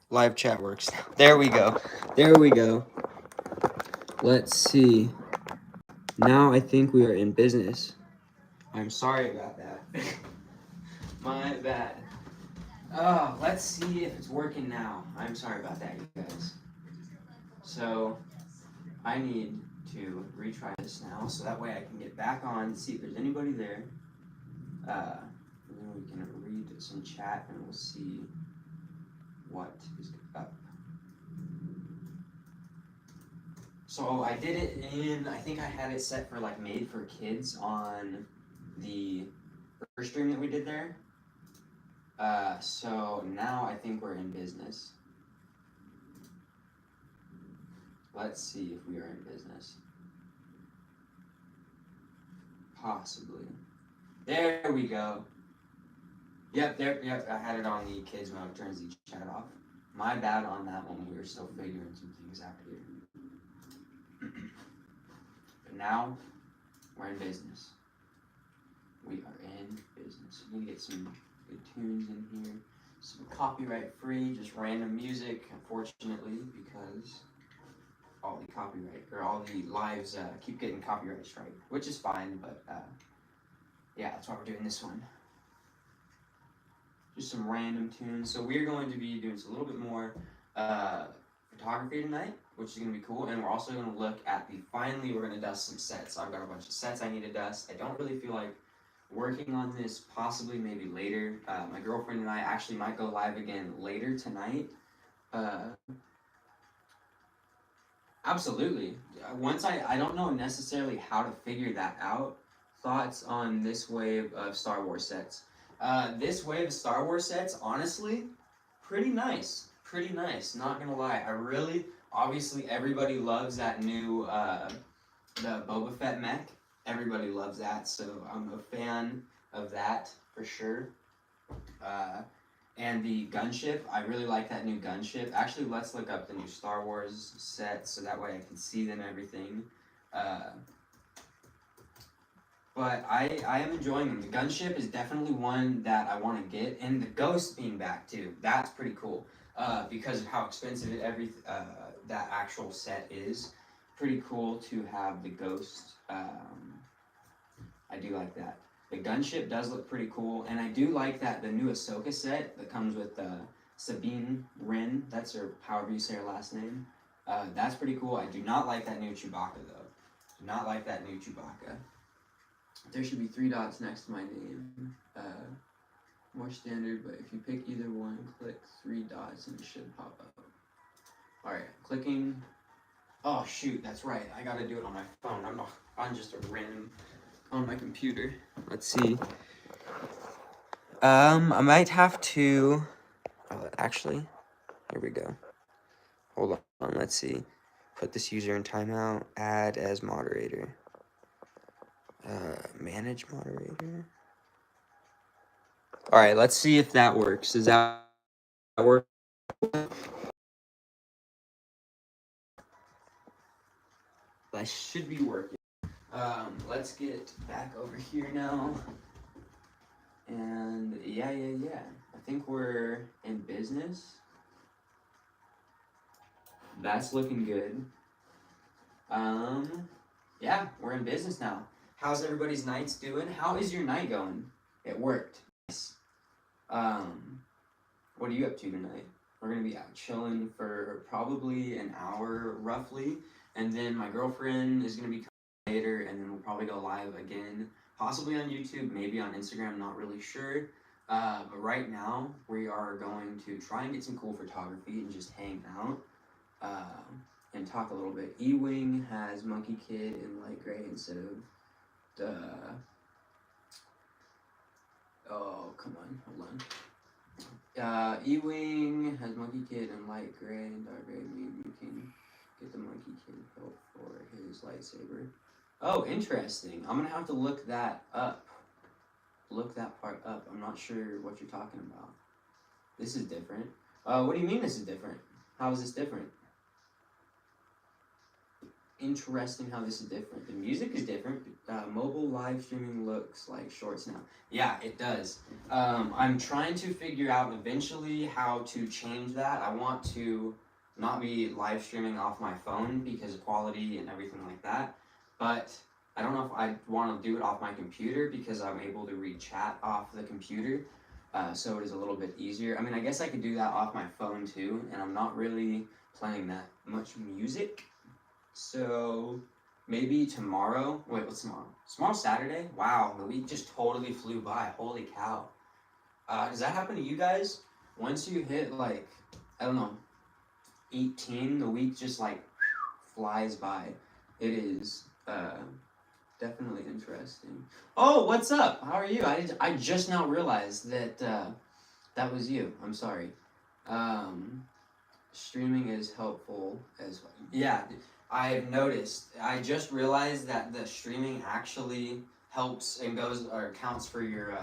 Live chat works. There we go. There we go. Let's see. Now I think we are in business. I'm sorry about that. My bad. Oh, let's see if it's working now. I'm sorry about that, you guys. So, I need to retry this now so that way I can get back on to see if there's anybody there. And then we can read some chat and we'll see what is up. So I did it in, I think I had it set for like made for kids on the first stream that we did there. So now I think we're in business. Let's see if we are in business. Possibly. There we go. Yep, I had it on the kids mode, turns the chat off. My bad on that one, we were still figuring some things out here. But now, we're in business. We are in business. We need to get some good tunes in here. Some copyright free, just random music, unfortunately, because all the copyright, or all the lives keep getting copyright strike, which is fine, but yeah, that's why we're doing this one. Just some random tunes. So we're going to be doing a little bit more photography tonight, which is going to be cool, and we're also going to look at finally we're going to dust some sets. So I've got a bunch of sets I need to dust. I don't really feel like working on this, possibly maybe later. My girlfriend and I actually might go live again later tonight. Absolutely. Once I don't know necessarily how to figure that out. Thoughts on this wave of Star Wars sets? This wave of Star Wars sets, honestly, pretty nice. Pretty nice. Not gonna lie, I really, obviously, everybody loves that new the Boba Fett mech. Everybody loves that, so I'm a fan of that for sure. And the gunship, I really like that new gunship. Actually, let's look up the new Star Wars set so that way I can see them and everything. But I am enjoying them. The gunship is definitely one that I want to get, and the ghost being back too. That's pretty cool because of how expensive that actual set is. Pretty cool to have the ghost. I do like that. The gunship does look pretty cool, and I do like that the new Ahsoka set that comes with Sabine Wren. That's her, however you say her last name. That's pretty cool. I do not like that new Chewbacca though. Do not like that new Chewbacca. There should be 3 dots next to my name. More standard, but if you pick either one, click 3 dots and it should pop up. Alright, clicking. Oh shoot, that's right. I gotta do it on my phone. I'm not on just a random on my computer. Let's see. I might have to. Oh, actually, here we go. Hold on. Let's see. Put this user in timeout. Add as moderator. Manage moderator. All right. Let's see if that works. Does that work? That should be working. Let's get back over here now. And yeah. I think we're in business. That's looking good. Yeah, we're in business now. How's everybody's nights doing? How is your night going? It worked. Nice. What are you up to tonight? We're gonna be out chilling for probably an hour roughly, and then my girlfriend is gonna be coming later, and then we'll probably go live again, possibly on YouTube, maybe on Instagram, not really sure. But right now we are going to try and get some cool photography and just hang out. And talk a little bit. E-Wing has Monkey Kid in light gray instead of the. Oh, come on, hold on. E-Wing has Monkey Kid in light gray and dark gray. Maybe you can get the Monkey Kid help for his lightsaber. Oh, interesting. I'm gonna have to look that up. Look that part up. I'm not sure what you're talking about. This is different. What do you mean this is different? How is this different? interesting how this is different. The music is different. Mobile live streaming looks like shorts now. Yeah, it does. I'm trying to figure out eventually how to change that. I want to not be live streaming off my phone because of quality and everything like that. But I don't know if I want to do it off my computer because I'm able to read chat off the computer. So it is a little bit easier. I mean, I guess I could do that off my phone too, and I'm not really playing that much music. So maybe tomorrow. Wait, what's tomorrow? Tomorrow's Saturday? Wow, the week just totally flew by. Holy cow. Does that happen to you guys? Once you hit like, I don't know, 18, the week just like flies by. It is definitely interesting. Oh, what's up? How are you? I just now realized that that was you. I'm sorry. Streaming is helpful as well. Yeah, I've noticed. I just realized that the streaming actually helps and goes or counts for your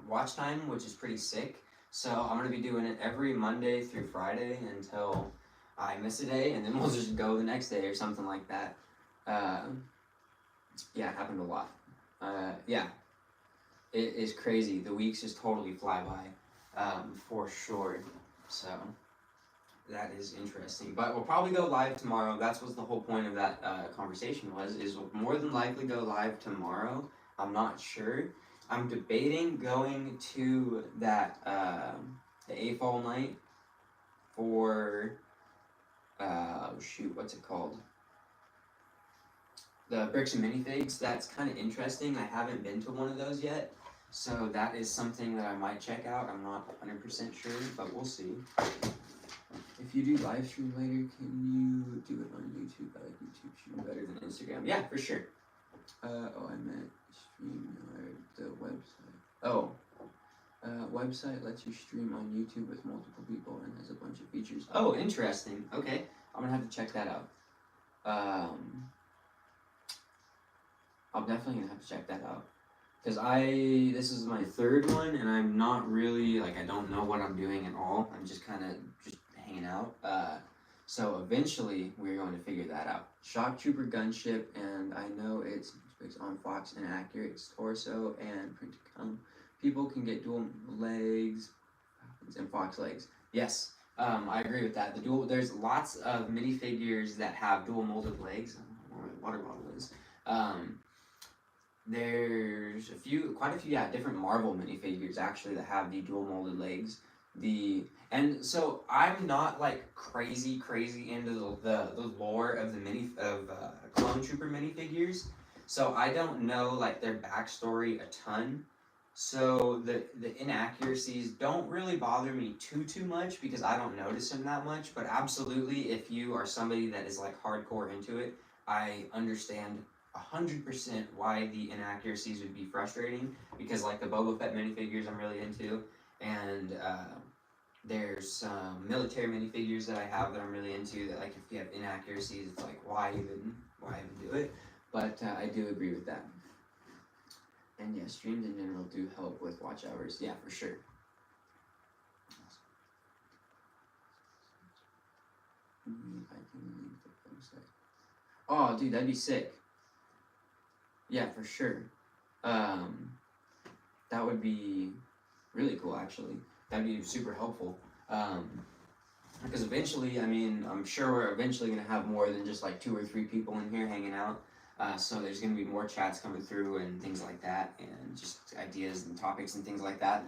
watch time, which is pretty sick. So I'm gonna be doing it every Monday through Friday until I miss a day, and then we'll just go the next day or something like that. Yeah, it happened a lot. Yeah, it is crazy. The weeks just totally fly by, for sure. So that is interesting. But we'll probably go live tomorrow. That's what the whole point of that conversation was. Is we'll more than likely go live tomorrow. I'm not sure. I'm debating going to that the AFOL night for shoot, what's it called? The bricks and minifigs. That's kind of interesting. I haven't been to one of those yet, so that is something that I might check out. I'm not 100% sure, but we'll see. If you do live stream later, can you do it on YouTube? I like YouTube stream better than Instagram. Yeah, for sure. Oh, I meant stream the website. Oh, website lets you stream on YouTube with multiple people and has a bunch of features. Oh, interesting. Okay, I'm gonna have to check that out. I'm definitely gonna have to check that out. Because this is my third one, and I'm not really, like, I don't know what I'm doing at all. I'm just kind of just hanging out. So eventually, we're going to figure that out. Shock Trooper Gunship, and I know it's on Fox Inaccurate, Torso, and Print to Come. People can get dual legs and Fox legs. Yes, I agree with that. There's lots of minifigures that have dual molded legs. I don't know where my water bottle is. There's quite a few, yeah, different Marvel minifigures actually that have the dual molded legs. And so I'm not like crazy into the lore of Clone Trooper minifigures. So I don't know like their backstory a ton. So the inaccuracies don't really bother me too much because I don't notice them that much. But absolutely, if you are somebody that is like hardcore into it, I understand 100% why the inaccuracies would be frustrating, because like the Boba Fett minifigures I'm really into, and there's some military minifigures that I have that I'm really into that, like, if you have inaccuracies, it's like why even do it? But I do agree with that. And yeah, streams in general do help with watch hours. Yeah, for sure. I can link the website. Oh, dude, that'd be sick. Yeah, for sure. That would be really cool, actually. That'd be super helpful. Because eventually, I mean, I'm sure we're eventually going to have more than just like 2 or 3 people in here hanging out. So there's going to be more chats coming through and things like that, and just ideas and topics and things like that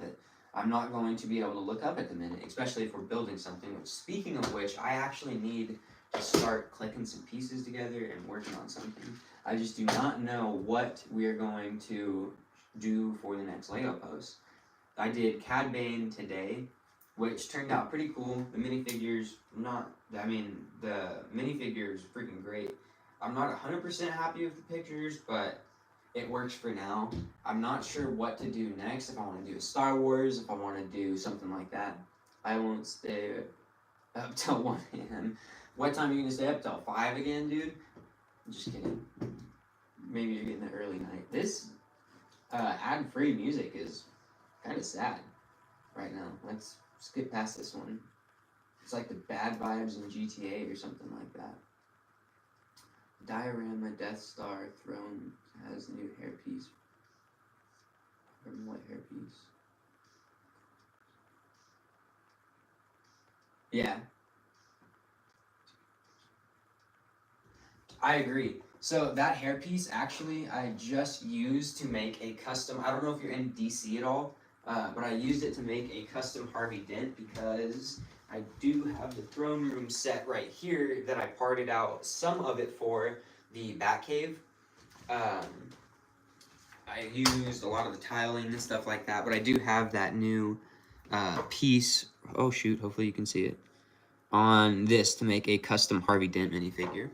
I'm not going to be able to look up at the minute, especially if we're building something. Speaking of which, I actually need to start clicking some pieces together and working on something. I just do not know what we are going to do for the next Lego post. I did Cad Bane today, which turned out pretty cool. The minifigures, the minifigure is freaking great. I'm not 100% happy with the pictures, but it works for now. I'm not sure what to do next, if I want to do a Star Wars, if I want to do something like that. I won't stay up till 1 a.m. What time are you going to stay up till? 5 again, dude? Just kidding. Maybe you're getting the early night. This ad-free music is kind of sad right now. Let's skip past this one. It's like the bad vibes in GTA or something like that. Diorama Death Star throne has new hairpiece. What hairpiece? Yeah, I agree. So that hairpiece actually I just used to make a custom. I don't know if you're in DC at all, but I used it to make a custom Harvey Dent because I do have the throne room set right here that I parted out some of it for the Batcave. Um, I used a lot of the tiling and stuff like that, but I do have that new piece. Oh shoot! Hopefully you can see it on this to make a custom Harvey Dent minifigure.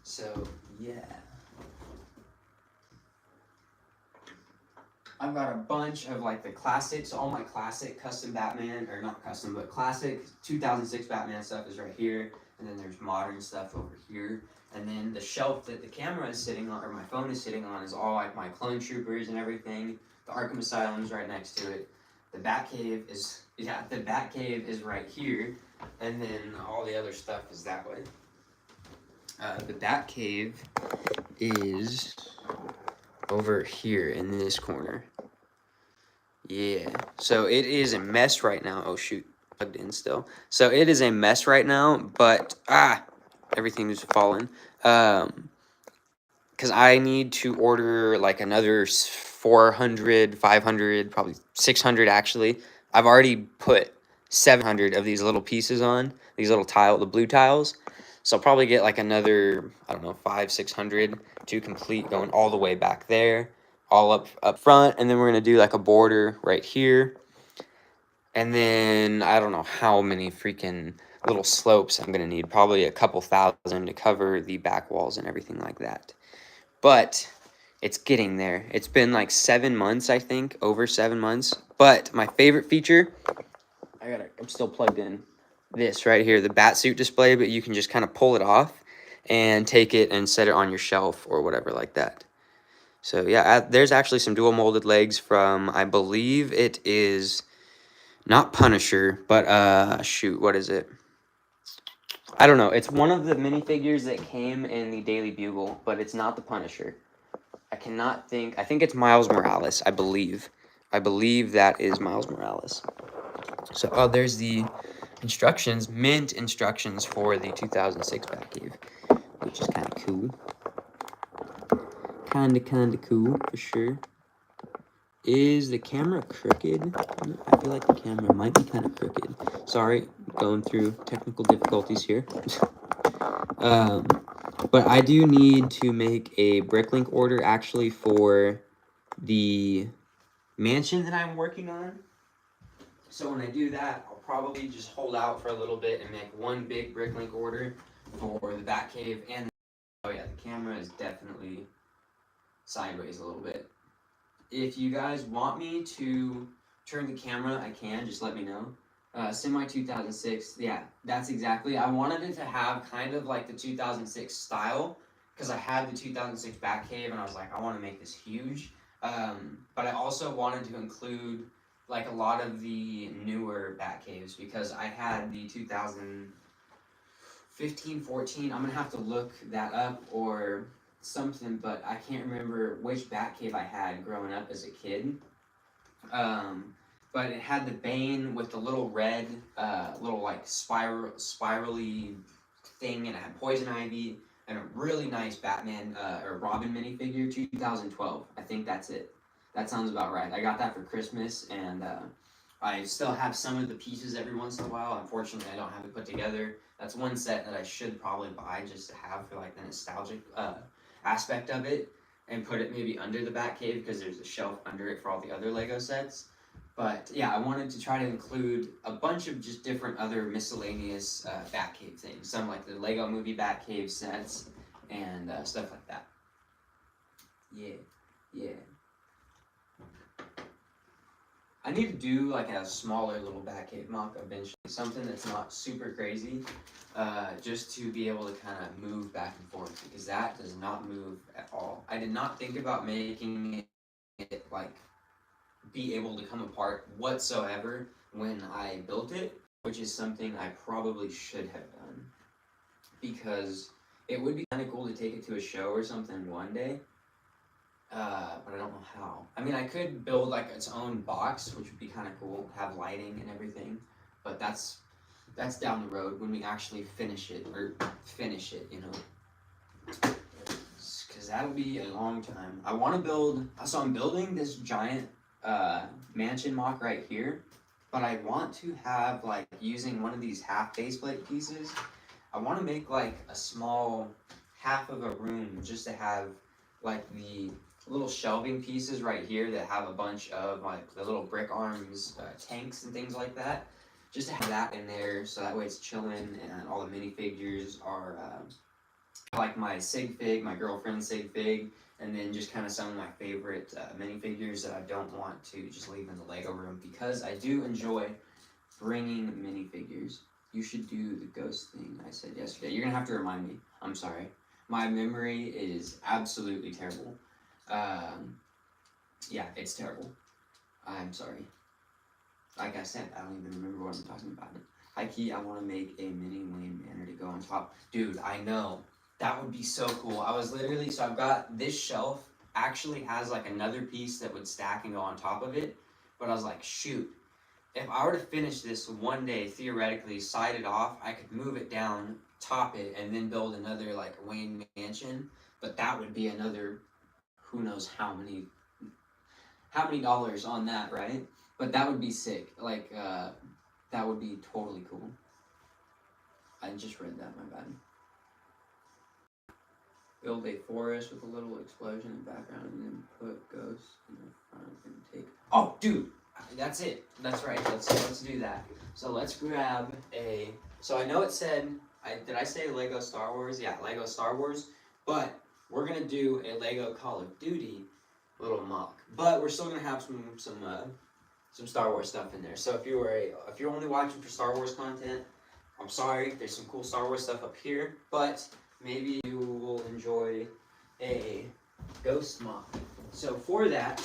So yeah, I've got a bunch of like the classics, all my classic custom Batman, or not custom, but classic 2006 Batman stuff is right here, and then there's modern stuff over here. And then the shelf that the camera is sitting on, or my phone is sitting on, is all like my clone troopers and everything. The Arkham Asylum is right next to it. The Batcave is, yeah, the Batcave is right here, and then all the other stuff is that way. The Batcave is over here in this corner. Yeah, so it is a mess right now. Oh shoot, plugged in still. So it is a mess right now, but everything is falling. Because I need to order like another 400, 500, probably 600 actually. I've already put 700 of these little pieces on, these little the blue tiles. So I'll probably get like another, I don't know, 500, 600 to complete going all the way back there, all up front. And then we're going to do like a border right here. And then I don't know how many freaking little slopes I'm going to need. Probably a couple thousand to cover the back walls and everything like that. But it's getting there. It's been like 7 months, I think, over 7 months. But my favorite feature, I'm still plugged in. This right here, the Batsuit display, but you can just kind of pull it off and take it and set it on your shelf or whatever like that. So yeah, there's actually some dual molded legs from, I believe it is not Punisher, but shoot, what is it? I don't know. It's one of the minifigures that came in the Daily Bugle, but it's not the Punisher. I cannot think. I think it's Miles Morales, I believe. I believe that is Miles Morales. So, oh, there's the instructions, mint instructions for the 2006 Batcave, which is kind of cool. Kind of cool, for sure. Is the camera crooked? I feel like the camera might be kind of crooked. Sorry, going through technical difficulties here. But I do need to make a bricklink order actually for the mansion that I'm working on. So when I do that, I'll probably just hold out for a little bit and make one big bricklink order for the Batcave. And oh yeah, the camera is definitely sideways a little bit. If you guys want me to turn the camera, I can, just let me know. Semi 2006, yeah, that's exactly. I wanted it to have kind of like the 2006 style because I had the 2006 Batcave and I was like, I want to make this huge. But I also wanted to include like a lot of the newer Batcaves because I had the 2015, 14. I'm gonna have to look that up or something, but I can't remember which Batcave I had growing up as a kid. But it had the Bane with the little red, little like spirally thing, and it had Poison Ivy and a really nice Batman or Robin minifigure, 2012. I think that's it. That sounds about right. I got that for Christmas, and I still have some of the pieces every once in a while. Unfortunately, I don't have it put together. That's one set that I should probably buy just to have for like the nostalgic aspect of it, and put it maybe under the Batcave because there's a shelf under it for all the other Lego sets. But yeah, I wanted to try to include a bunch of just different other miscellaneous Batcave things. Some like the Lego Movie Batcave sets and stuff like that. Yeah, yeah. I need to do like a smaller little Batcave mock eventually. Something that's not super crazy. Just to be able to kind of move back and forth because that does not move at all. I did not think about making it like be able to come apart whatsoever when I built it, which is something I probably should have done. because it would be kind of cool to take it to a show or something one day. But I don't know how. I mean, I could build like its own box, which would be kind of cool, have lighting and everything. But that's down the road when we actually finish it, you know. Because that'll be a long time. I want to build, so I'm building this giant mansion mock right here, but I want to have, like, using one of these half faceplate pieces, I want to make like a small half of a room just to have like the little shelving pieces right here that have a bunch of like the little brick arms, tanks and things like that. Just to have that in there, so that way it's chilling, and all the minifigures are like my sig fig, my girlfriend's sig fig, and then just kind of some of my favorite minifigures that I don't want to just leave in the Lego room, because I do enjoy bringing minifigures. You should do the ghost thing I said yesterday. You're gonna have to remind me. I'm sorry. My memory is absolutely terrible. Yeah, it's terrible. I'm sorry. Like I said, I don't even remember what I'm talking about. High key, I want to make a mini Wayne Manor to go on top. Dude, I know. That would be so cool. I was literally, so I've got this shelf actually has like another piece that would stack and go on top of it. But I was like, shoot, if I were to finish this one day, theoretically, side it off, I could move it down, top it, and then build another like Wayne Mansion. But that would be another, who knows how many dollars on that, right? But that would be sick. Like, that would be totally cool. I just read that, my bad. Build a forest with a little explosion in the background, and then put ghosts in the front and take. Oh, dude, that's it. That's right. Let's do that. So let's grab a. So I know it said. Did I say Lego Star Wars? Yeah, Lego Star Wars. But we're gonna do a Lego Call of Duty little mock. But we're still gonna have some Star Wars stuff in there. So if you're only watching for Star Wars content, I'm sorry. There's some cool Star Wars stuff up here, but maybe you will enjoy a ghost mock. So for that,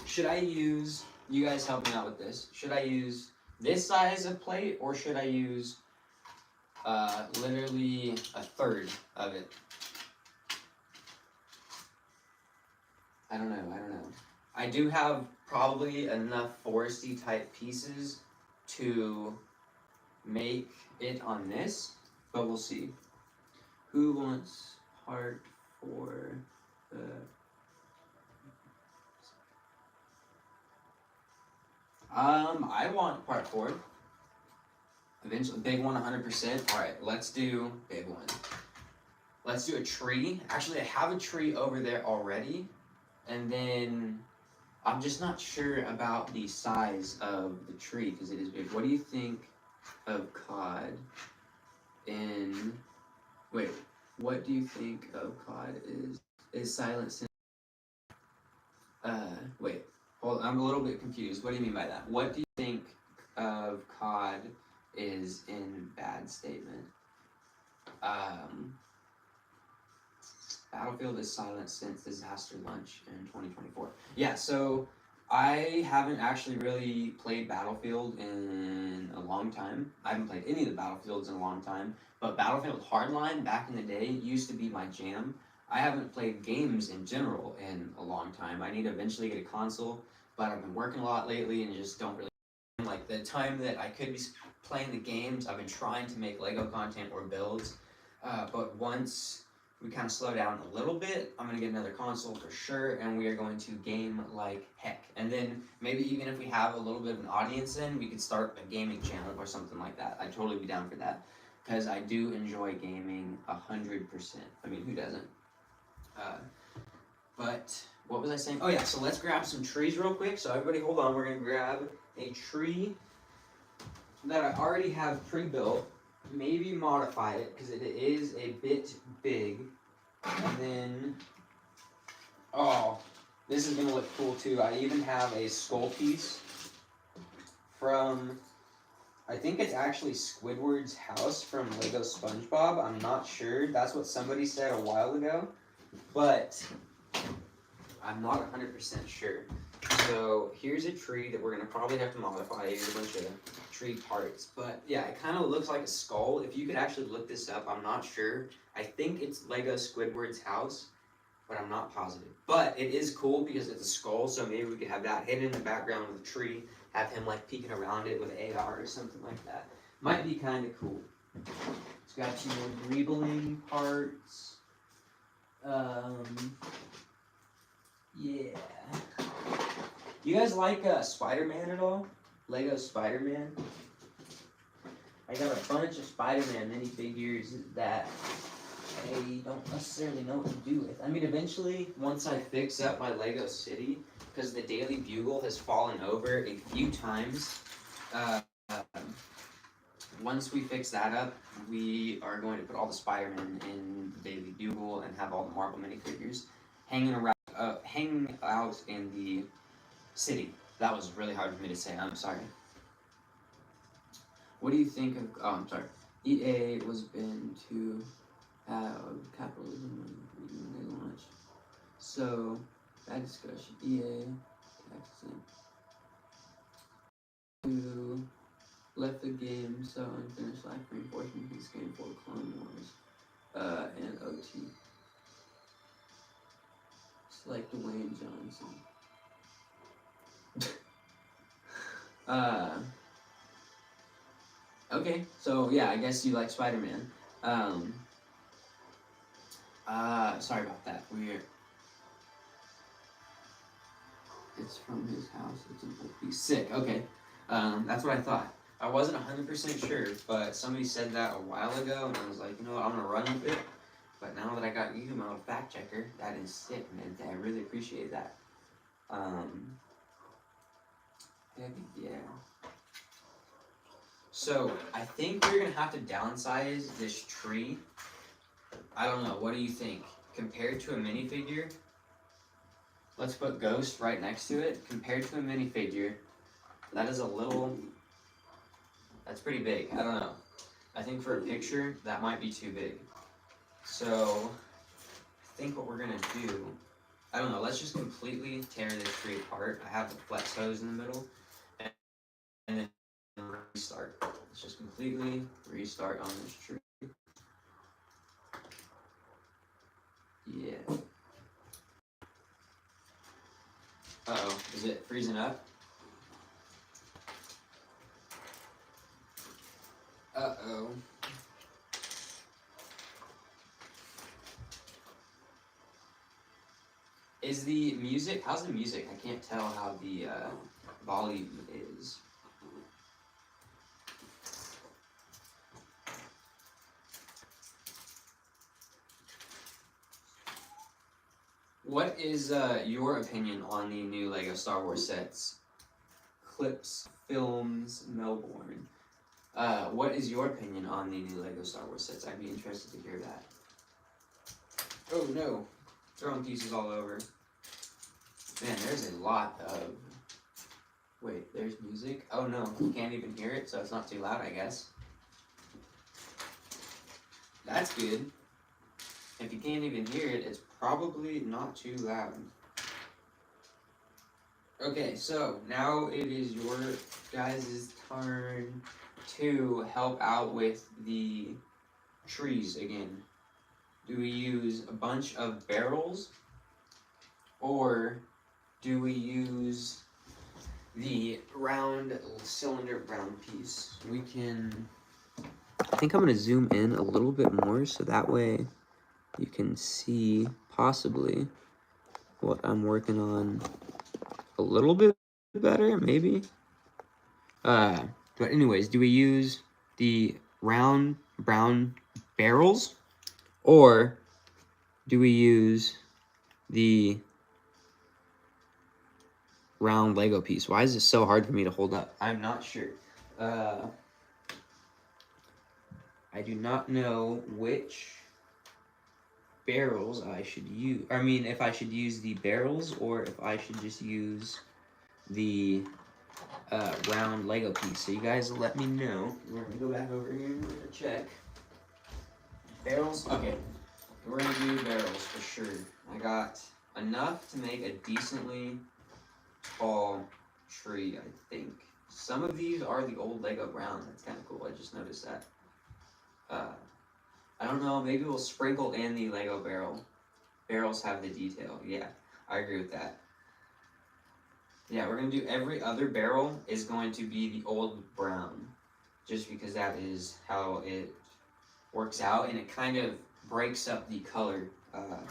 should I use, you guys help me out with this, should I use this size of plate, or should I use literally a third of it? I don't know. I do have probably enough foresty type pieces to make it on this, but we'll see. Who wants part for the... I want part 4. Eventually, big one, 100%. Alright, let's do big one. Let's do a tree. Actually, I have a tree over there already. And then, I'm just not sure about the size of the tree, because it is big. What do you think of COD in... Wait, what do you think of COD is Silent Sin... wait, hold on, I'm a little bit confused. What do you mean by that? What do you think of COD is in bad statement? Battlefield is silent since Disaster Lunch in 2024. Yeah, so I haven't actually really played Battlefield in a long time. I haven't played any of the Battlefields in a long time, but Battlefield Hardline back in the day used to be my jam. I haven't played games in general in a long time. I need to eventually get a console, but I've been working a lot lately and just don't really like the time that I could be playing the games. I've been trying to make Lego content or builds, but once we kind of slow down a little bit, I'm going to get another console for sure, and we are going to game like heck. And then maybe even if we have a little bit of an audience in, we could start a gaming channel or something like that. I'd totally be down for that, because I do enjoy gaming 100%. I mean, who doesn't? But what was I saying? Oh yeah, so let's grab some trees real quick. So everybody hold on, we're going to grab a tree that I already have pre-built. Maybe modify it, because it is a bit big. And then, oh, this is going to look cool too. I even have a skull piece from, I think it's actually Squidward's house from Lego SpongeBob. I'm not sure. That's what somebody said a while ago. But I'm not 100% sure. So here's a tree that we're going to probably have to modify. Here's a bunch of tree parts. But yeah, it kind of looks like a skull. If you could actually look this up, I'm not sure. I think it's Lego Squidward's house, but I'm not positive. But it is cool because it's a skull, so maybe we could have that hidden in the background with a tree, have him like peeking around it with AR or something like that. Might be kind of cool. It's got some more greebling parts. Yeah. You guys like Spider-Man at all? Lego Spider-Man? I got a bunch of Spider-Man minifigures that I don't necessarily know what to do with. I mean, eventually, once I fix up my Lego city, because the Daily Bugle has fallen over a few times, once we fix that up, we are going to put all the Spider-Man in the Daily Bugle and have all the Marvel minifigures hanging out in the city. That was really hard for me to say. I'm sorry. What do you think of? Oh, I'm sorry. EA was been to capitalism when they launched. So bad discussion. EA taxing to left the game so unfinished life reinforcement this game for Clone Wars and OT. It's like Dwayne Johnson. Okay, so yeah, I guess you like Spider-Man. Sorry about that. It's from his house. It's an old piece. Sick. Okay, that's what I thought. I wasn't 100% sure, but somebody said that a while ago, and I was like, you know what, I'm gonna run with it. But now that I got you, my little fact checker, that is sick, man. I really appreciate that. Heck yeah. So I think we're gonna have to downsize this tree. I don't know. What do you think? Compared to a minifigure, let's put Ghost right next to it. Compared to a minifigure, that is a little. That's pretty big. I don't know. I think for a picture, that might be too big. So I think what we're gonna do. I don't know. Let's just completely tear this tree apart. I have the flex hose in the middle, and then restart. Let's just completely restart on this tree. Yeah. Uh-oh, is it freezing up? Uh-oh. Is the music, how's the music? I can't tell how the volume is. What is your opinion on the new Lego Star Wars sets? Clips, films, Melbourne. What is your opinion on the new Lego Star Wars sets? I'd be interested to hear that. Oh no, throwing pieces all over. Man, there's a lot of... Wait, there's music? Oh no, you can't even hear it, so it's not too loud, I guess. That's good. If you can't even hear it, it's probably not too loud. Okay, so now it is your guys' turn to help out with the trees again. Do we use a bunch of barrels, or do we use the round cylinder round piece? We can... I think I'm going to zoom in a little bit more so that way you can see possibly what I'm working on a little bit better, maybe. But anyways, do we use the round brown barrels, or do we use the round Lego piece? Why is this so hard for me to hold up? I'm not sure. I do not know which barrels I should use. I mean, if I should use the barrels or if I should just use the round Lego piece. So you guys let me know. We're gonna go back over here and we're gonna check. Barrels? Okay. We're gonna do barrels for sure. I got enough to make a decently tall tree, I think. Some of these are the old Lego brown. That's kind of cool. I just noticed that. I don't know. Maybe we'll sprinkle in the Lego barrel. Barrels have the detail. Yeah, I agree with that. Yeah, we're going to do every other barrel is going to be the old brown. Just because that is how it works out. And it kind of breaks up the color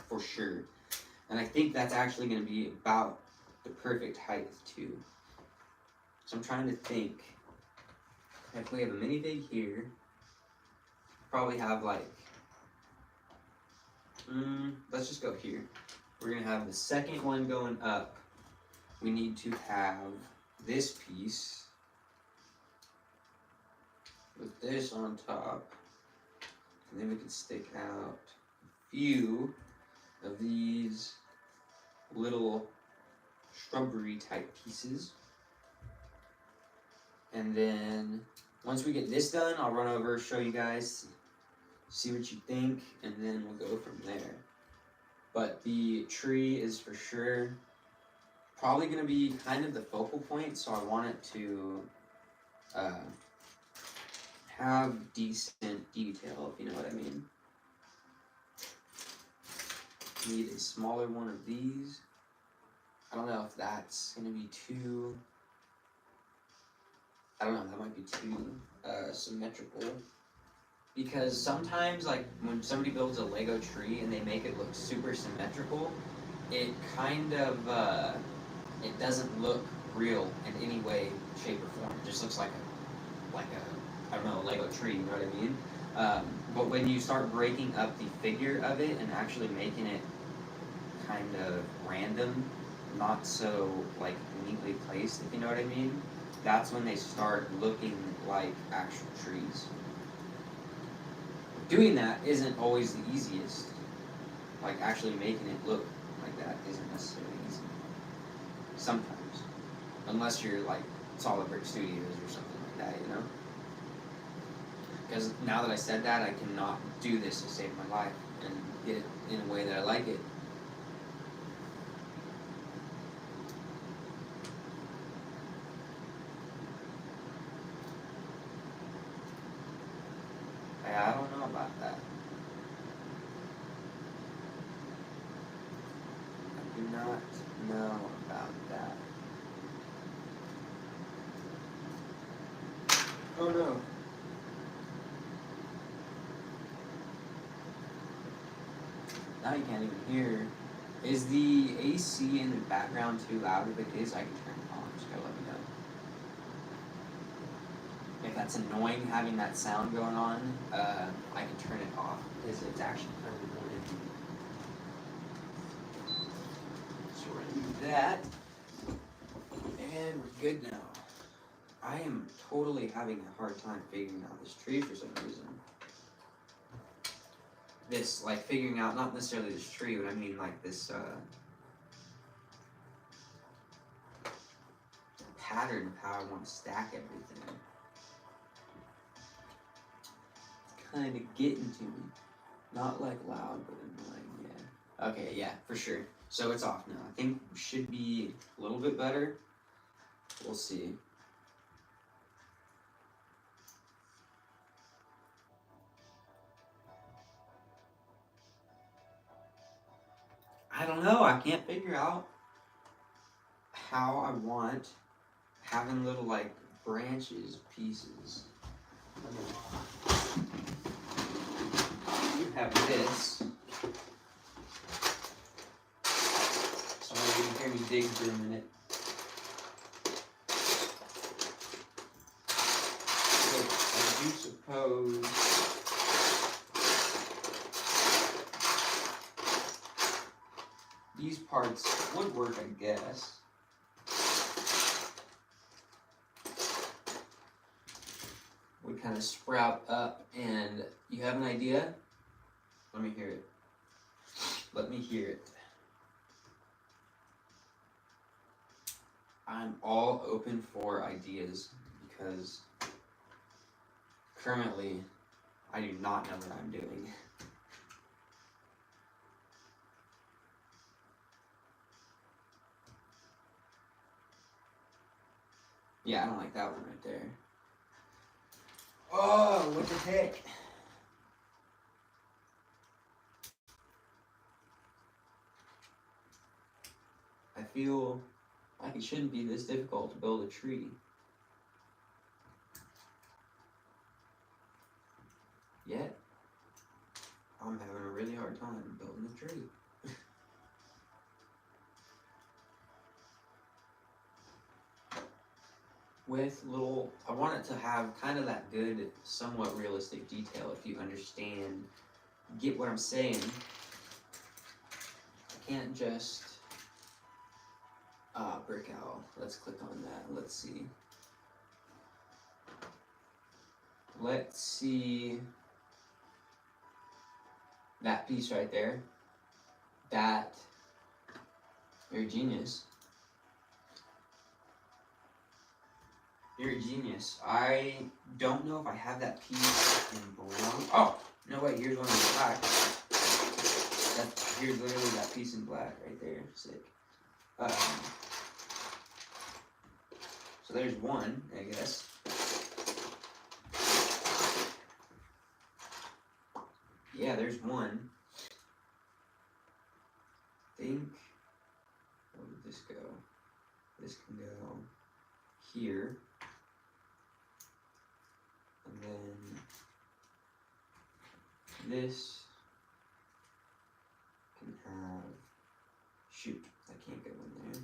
for sure. And I think that's actually going to be about the perfect height too. So I'm trying to think. If we have a minifig here, probably have like, let's just go here. We're going to have the second one going up. We need to have this piece with this on top. And then we can stick out a few of these little shrubbery type pieces. And then once we get this done, I'll run over, show you guys, see what you think, and then we'll go from there. But the tree is for sure probably going to be kind of the focal point, so I want it to have decent detail, if you know what I mean. Need a smaller one of these. I don't know if that's going to be too... I don't know, that might be too symmetrical. Because sometimes, like, when somebody builds a Lego tree and they make it look super symmetrical, it kind of, it doesn't look real in any way, shape, or form. It just looks like a, I don't know, a Lego tree, you know what I mean? But when you start breaking up the figure of it and actually making it kind of random, not so, like, neatly placed, if you know what I mean, that's when they start looking like actual trees. Doing that isn't always the easiest. Like, actually making it look like that isn't necessarily easy. Sometimes. Unless you're, like, Solid Brick Studios or something like that, you know? Because now that I said that, I cannot do this to save my life and get it in a way that I like it. I don't know about that. I do not know about that. Oh no. Now you can't even hear. Is the AC in the background too loud? If it is, I can turn it on. Just gotta let me know. If that's annoying having that sound going on, I can turn it off because it's actually kind of annoying. So we're gonna do that, and we're good now. I am totally having a hard time figuring out this tree for some reason. This, like, figuring out, not necessarily this tree, but I mean, like, this, pattern of how I want to stack everything. It's kind of getting to me. Not, like, loud, but annoying, yeah. Okay, yeah, for sure. So it's off now. I think we should be a little bit better. We'll see. I don't know. I can't figure out how I want having little, like, branches, pieces. You have this. So you can hear me dig for a minute. So I do suppose these parts would work, I guess. Would kind of sprout up, and you have an idea? Let me hear it. Let me hear it. I'm all open for ideas because currently I do not know what I'm doing. Yeah, I don't like that one right there. Oh, what the heck? I feel like it shouldn't be this difficult to build a tree. Yet, I'm having a really hard time building a tree. With little, I want it to have kind of that good, somewhat realistic detail if you understand, get what I'm saying. I can't just, brick out. Let's click on that. Let's see. Let's see that piece right there. That, you're a genius. You're a genius. I don't know if I have that piece in brown. Oh, no wait, here's one in black. Here's literally that piece in black right there. Sick. So there's one, I guess. Yeah, there's one. I think, where did this go? This can go here. And then this can have, shoot, that can't go in there.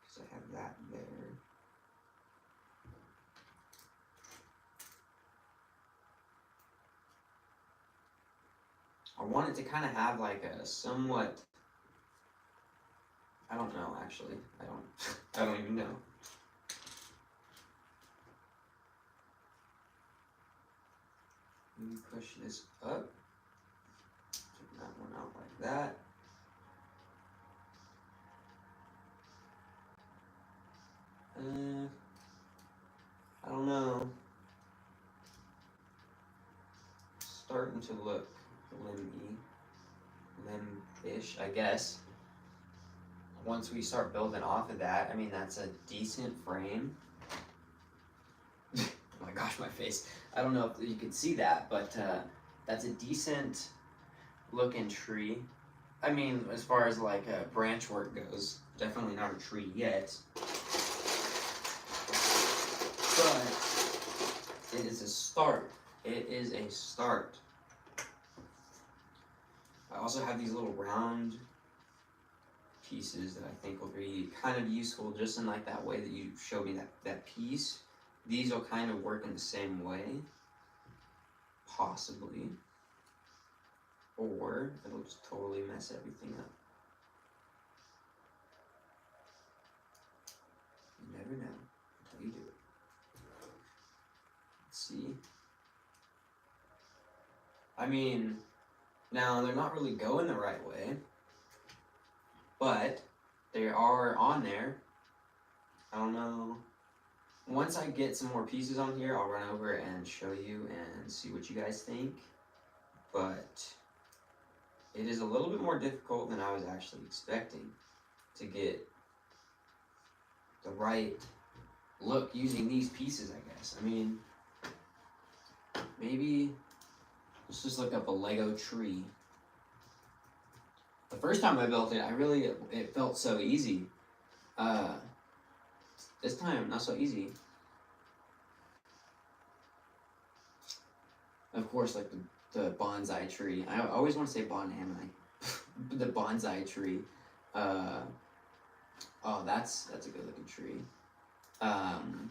Because I have that there. I want it to kind of have like a somewhat, I don't know actually, I don't even know. Maybe push this up, take that one out like that. I don't know. Starting to look limb-ish, I guess. Once we start building off of that, I mean, that's a decent frame. Oh my gosh, my face. I don't know if you can see that, but that's a decent looking tree. I mean, as far as like branch work goes, definitely not a tree yet. But it is a start. It is a start. I also have these little round pieces that I think will be kind of useful just in like that way that you showed me that piece. These will kind of work in the same way, possibly. Or it'll just totally mess everything up. You never know until you do it. Let's see. I mean, now they're not really going the right way, but they are on there. I don't know. Once I get some more pieces on here, I'll run over and show you and see what you guys think. But it is a little bit more difficult than I was actually expecting to get the right look using these pieces, I guess. I mean, maybe let's just look up a Lego tree. The first time I built it, it felt so easy. This time, not so easy. Of course, like the bonsai tree. I always want to say bonhamai. The bonsai tree. Oh, that's a good looking tree. Another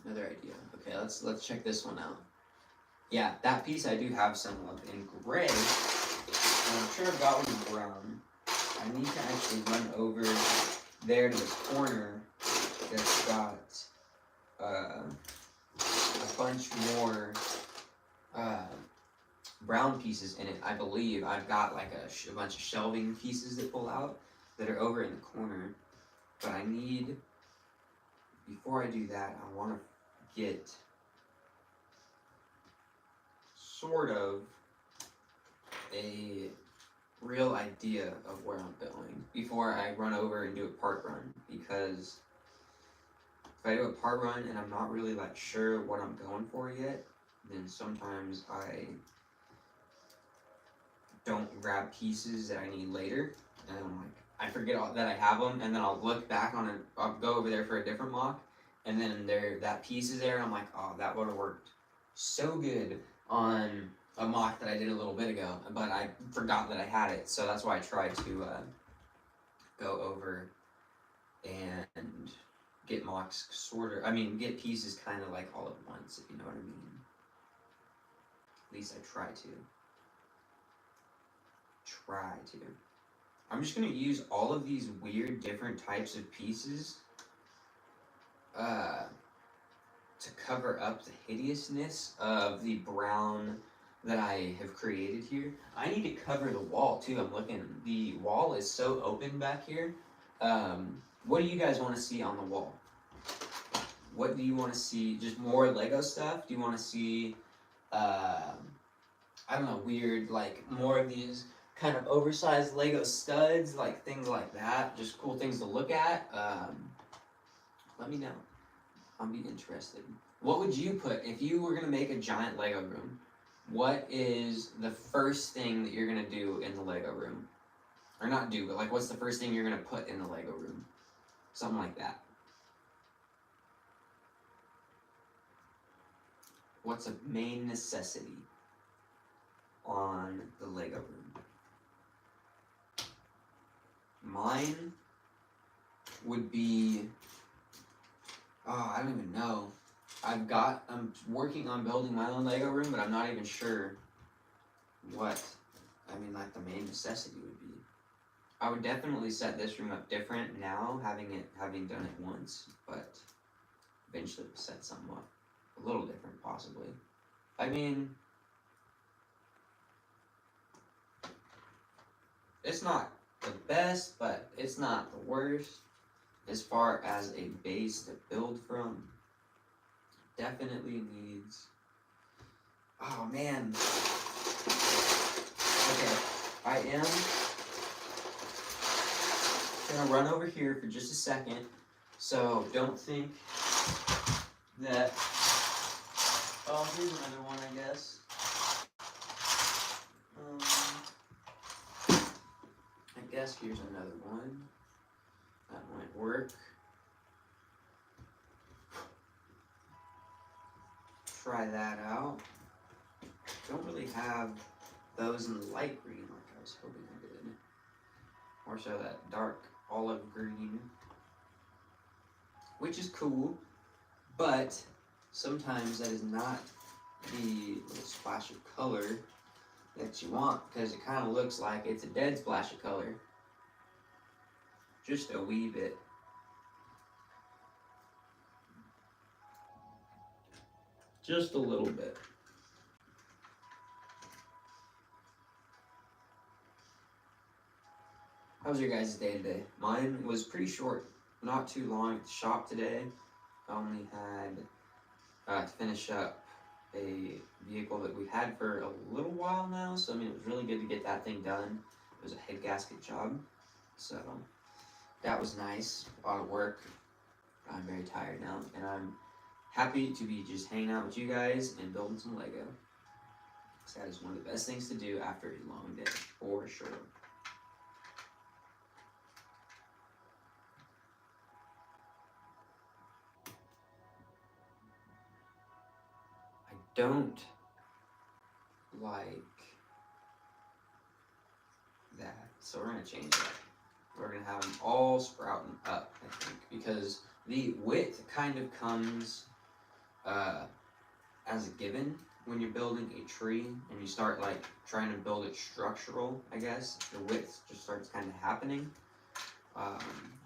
idea. Okay, let's check this one out. Yeah, that piece I do have some of in gray. And I'm sure I've got one in brown. I need to actually run over there to the corner that's got a bunch more brown pieces in it. I believe I've got like a bunch of shelving pieces that pull out that are over in the corner. But I need, before I do that, I want to get sort of a real idea of where I'm going before I run over and do a part run, because if I do a part run and I'm not really like sure what I'm going for yet, then sometimes I don't grab pieces that I need later, and I'm like, I forget that I have them, and then I'll look back on it. I'll go over there for a different mock, and then that piece is there, and I'm like, oh, that would have worked so good on a mock that I did a little bit ago, but I forgot that I had it, so that's why I tried to go over and get mocks get pieces kind of like all at once, if you know what I mean. At least I try to. I'm just going to use all of these weird different types of pieces to cover up the hideousness of the brown that I have created here. I need to cover the wall too. I'm looking, the wall is so open back here. What do you guys want to see on the wall? What do you want to see? Just more Lego stuff? Do you want to see, I don't know, weird, like more of these kind of oversized Lego studs, like things like that, just cool things to look at? Let me know. I'll be interested. What would you put if you were going to make a giant Lego room? What is the first thing that you're going to do in the Lego room? Or not do, but like what's the first thing you're going to put in the Lego room? Something like that. What's a main necessity on the Lego room? Mine would be, oh, I don't even know. I'm working on building my own Lego room, but I'm not even sure what, like the main necessity would be. I would definitely set this room up different now, having done it once, but eventually we'll set something up a little different, possibly. It's not the best, but it's not the worst. As far as a base to build from, definitely needs, oh man. Okay, I am gonna run over here for just a second, so don't think that, oh, here's another one, I guess. I guess here's another one. That might work. Try that out. Don't really have those in the light green like I was hoping I did. More so that dark olive green, which is cool, but sometimes that is not the little splash of color that you want, because it kind of looks like it's a dead splash of color. Just a wee bit. Just a little bit. How was your guys' day today? Mine was pretty short, not too long at the shop today. I only had to finish up a vehicle that we've had for a little while now, so it was really good to get that thing done. It was a head gasket job, so that was nice. A lot of work. I'm very tired now, and I'm happy to be just hanging out with you guys and building some Lego. So that is one of the best things to do after a long day, for sure. I don't like that, so we're going to change that. We're going to have them all sprouting up, I think, because the width kind of comes as a given when you're building a tree and you start like trying to build it structural, I guess. The width just starts kind of happening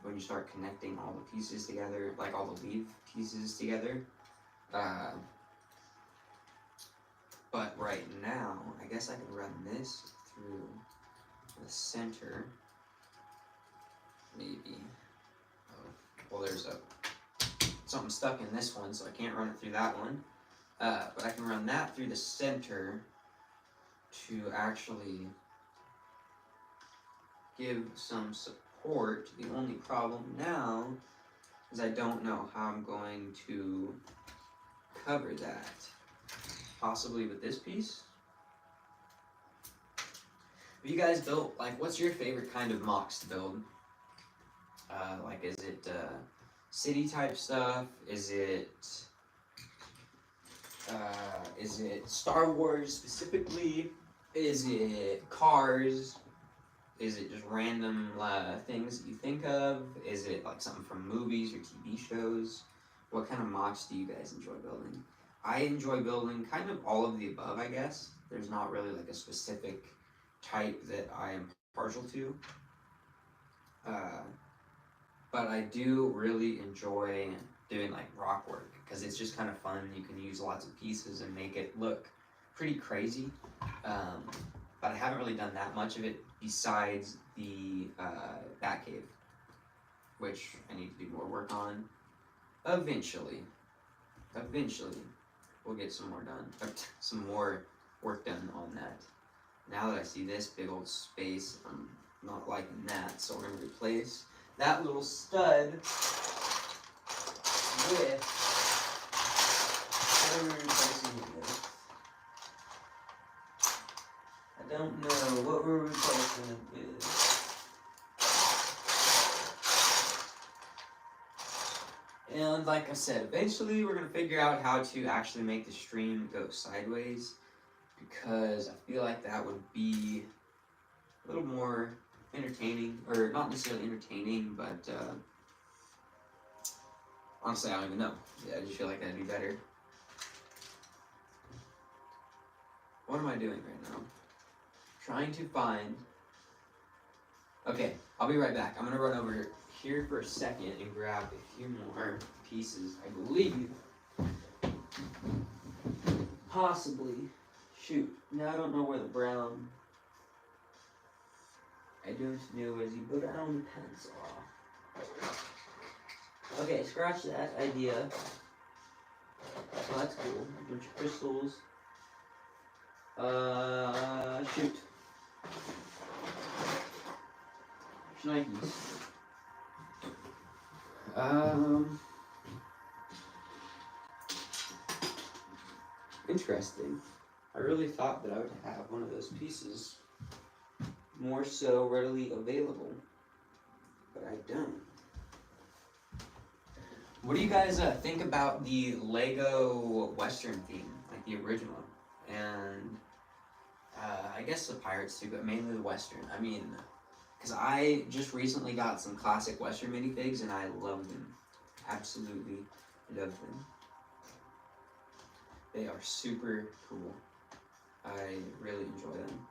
when you start connecting all the pieces together, like all the leaf pieces together. But right now, I guess I can run this through the center, maybe. Oh, well, there's something stuck in this one, so I can't run it through that one. But I can run that through the center to actually give some support. The only problem now is I don't know how I'm going to cover that. Possibly with this piece. Have you guys built, like, what's your favorite kind of mocks to build? Like, is it city type stuff? Is it Star Wars specifically? Is it cars? Is it just random things that you think of? Is it like something from movies or TV shows? What kind of mocks do you guys enjoy building? I enjoy building kind of all of the above, I guess. There's not really like a specific type that I am partial to. But I do really enjoy doing like rock work because it's just kind of fun. You can use lots of pieces and make it look pretty crazy. But I haven't really done that much of it besides the Batcave, which I need to do more work on. Eventually, we'll get some more done. Some more work done on that. Now that I see this big old space, I'm not liking that, so we're gonna replace that little stud with what are we replacing it with? I don't know what we're replacing it with. And like I said, eventually we're gonna figure out how to actually make the stream go sideways, because I feel like that would be a little more entertaining, or not necessarily entertaining, but honestly, I don't even know. Yeah, I just feel like that'd be better. What am I doing right now? Trying to find. Okay, I'll be right back. I'm gonna run over here for a second and grab a few more pieces. I believe, possibly. Shoot, now I don't know where the brown. I don't know where the brown pens are. Okay, scratch that idea. Oh, that's cool. A bunch of crystals. Shoot. Nikes. Interesting. I really thought that I would have one of those pieces more so readily available, but I don't. What do you guys think about the Lego Western theme, like the original? And I guess the Pirates too, but mainly the Western. I mean, because I just recently got some classic Western minifigs and I love them. Absolutely love them. They are super cool. I really enjoy them.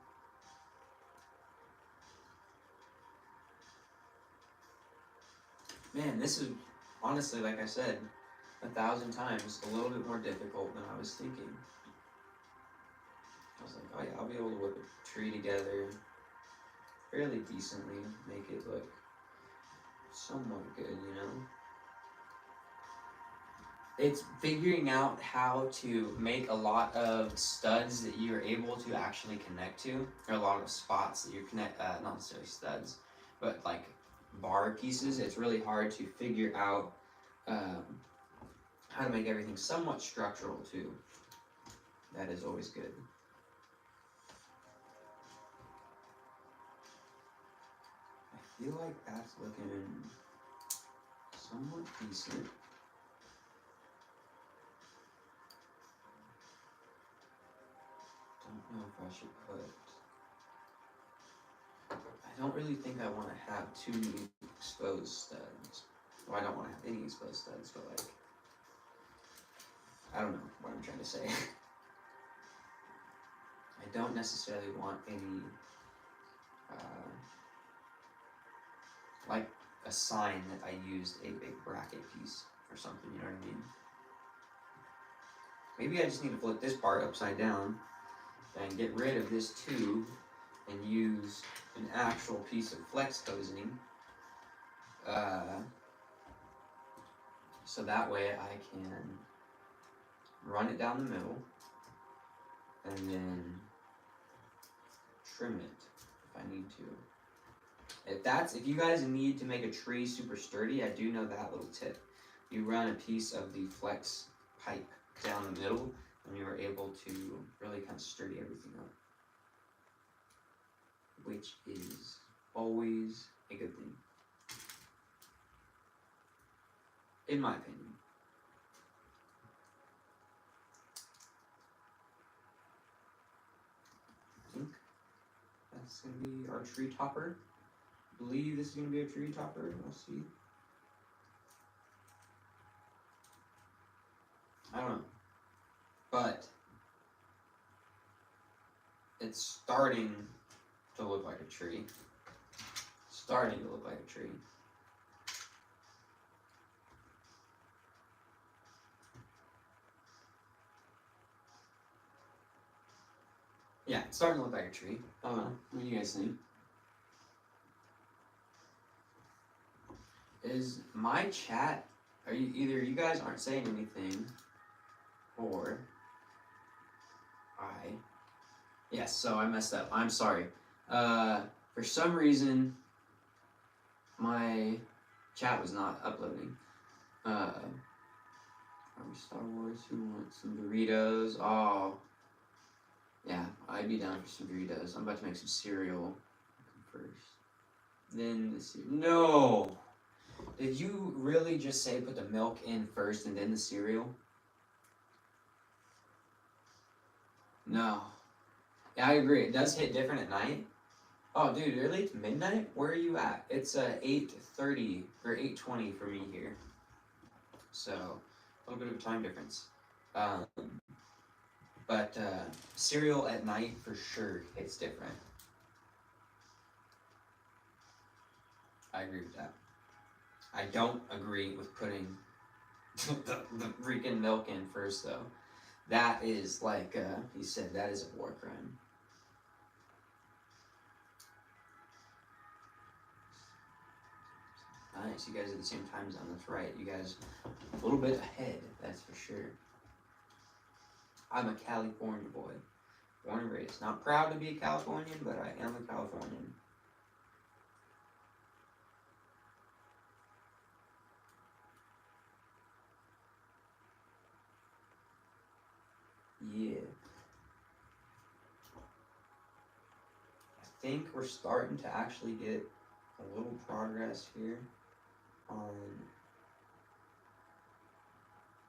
Man, this is honestly, like I said 1,000 times, a little bit more difficult than I was thinking. I was like, oh yeah, I'll be able to whip a tree together fairly decently, make it look somewhat good, you know? It's figuring out how to make a lot of studs that you're able to actually connect to, or a lot of spots that you connect, not necessarily studs, but like bar pieces. It's really hard to figure out how to make everything somewhat structural too. That is always good. I feel like that's looking somewhat decent. Don't know if I should put. I don't really think I want to have too many exposed studs. Well, I don't want to have any exposed studs, but like, I don't know what I'm trying to say. I don't necessarily want any, like a sign that I used a big bracket piece or something, you know what I mean? Maybe I just need to flip this part upside down and get rid of this tube and use an actual piece of flex hosing. So that way I can run it down the middle and then trim it if I need to. If you guys need to make a tree super sturdy, I do know that little tip. You run a piece of the flex pipe down the middle, and you are able to really kind of sturdy everything up, which is always a good thing, in my opinion. I think that's gonna be our tree topper. I believe this is gonna be a tree topper. We'll see. I don't know, but it's starting to look like a tree. Starting to look like a tree. Yeah, it's starting to look like a tree. I don't know. What do you guys think? Is my chat? Are you either you guys aren't saying anything, or I? Yes. So I messed up. I'm sorry. For some reason, my chat was not uploading. Are we Star Wars? Who wants some Doritos? Oh, yeah, I'd be down for some Doritos. I'm about to make some cereal first. Then the cereal. No! Did you really just say put the milk in first and then the cereal? No. Yeah, I agree. It does hit different at night. Oh, dude, early it's midnight? Where are you at? It's 8:30 or 8:20 for me here. So, a little bit of a time difference. But cereal at night for sure hits different. I agree with that. I don't agree with putting the freaking milk in first, though. That is like he said, that is a war crime. Nice, you guys are the same time zone. That's right. You guys a little bit ahead. That's for sure. I'm a California boy, born and raised. Not proud to be a Californian, but I am a Californian. Yeah. I think we're starting to actually get a little progress here on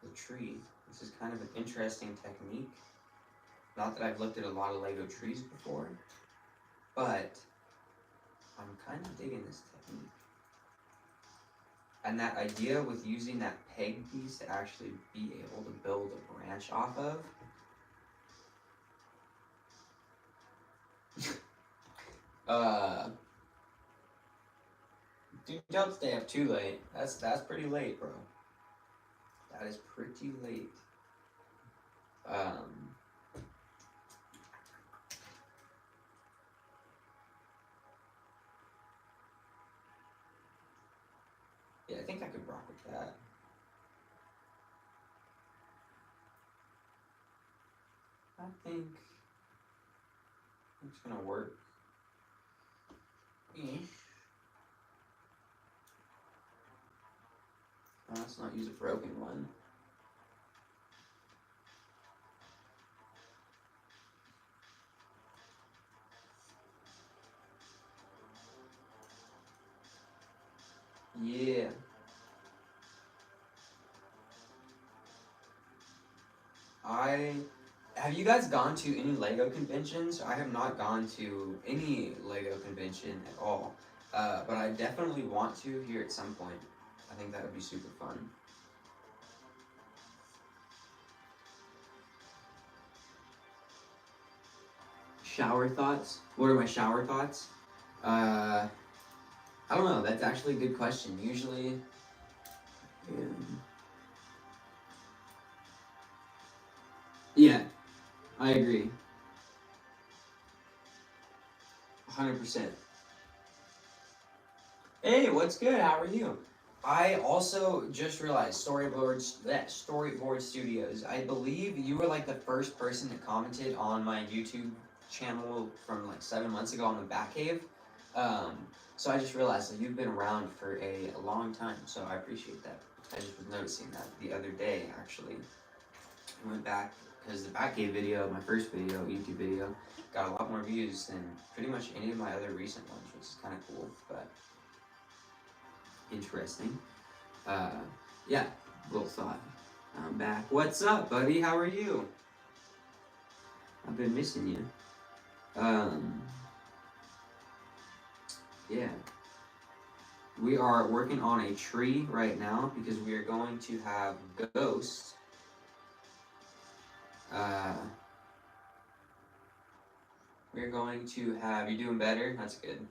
the tree. This is kind of an interesting technique. Not that I've looked at a lot of Lego trees before, but I'm kind of digging this technique. And that idea with using that peg piece to actually be able to build a branch off of. Dude, don't stay up too late. That's pretty late, bro. That is pretty late. Yeah, I think I could rock with that. I think it's gonna work. Let's not use a broken one. Yeah. Have you guys gone to any Lego conventions? I have not gone to any Lego convention at all. But I definitely want to here at some point. I think that would be super fun. Shower thoughts? What are my shower thoughts? I don't know. That's actually a good question. Usually, yeah, I agree. 100%. Hey, what's good? How are you? I also just realized Storyboard Studios. I believe you were like the first person that commented on my YouTube channel from like 7 months ago on the Batcave. So I just realized that you've been around for a long time, so I appreciate that. I just was noticing that the other day, actually. I went back, because the Batcave video, my first video, YouTube video, got a lot more views than pretty much any of my other recent ones, which is kind of cool, but interesting. Uh, yeah, little thought. I'm back. What's up, buddy? How are you? I've been missing you. Yeah. We are working on a tree right now because we are going to have Ghost. We're going to have. You're doing better? That's good.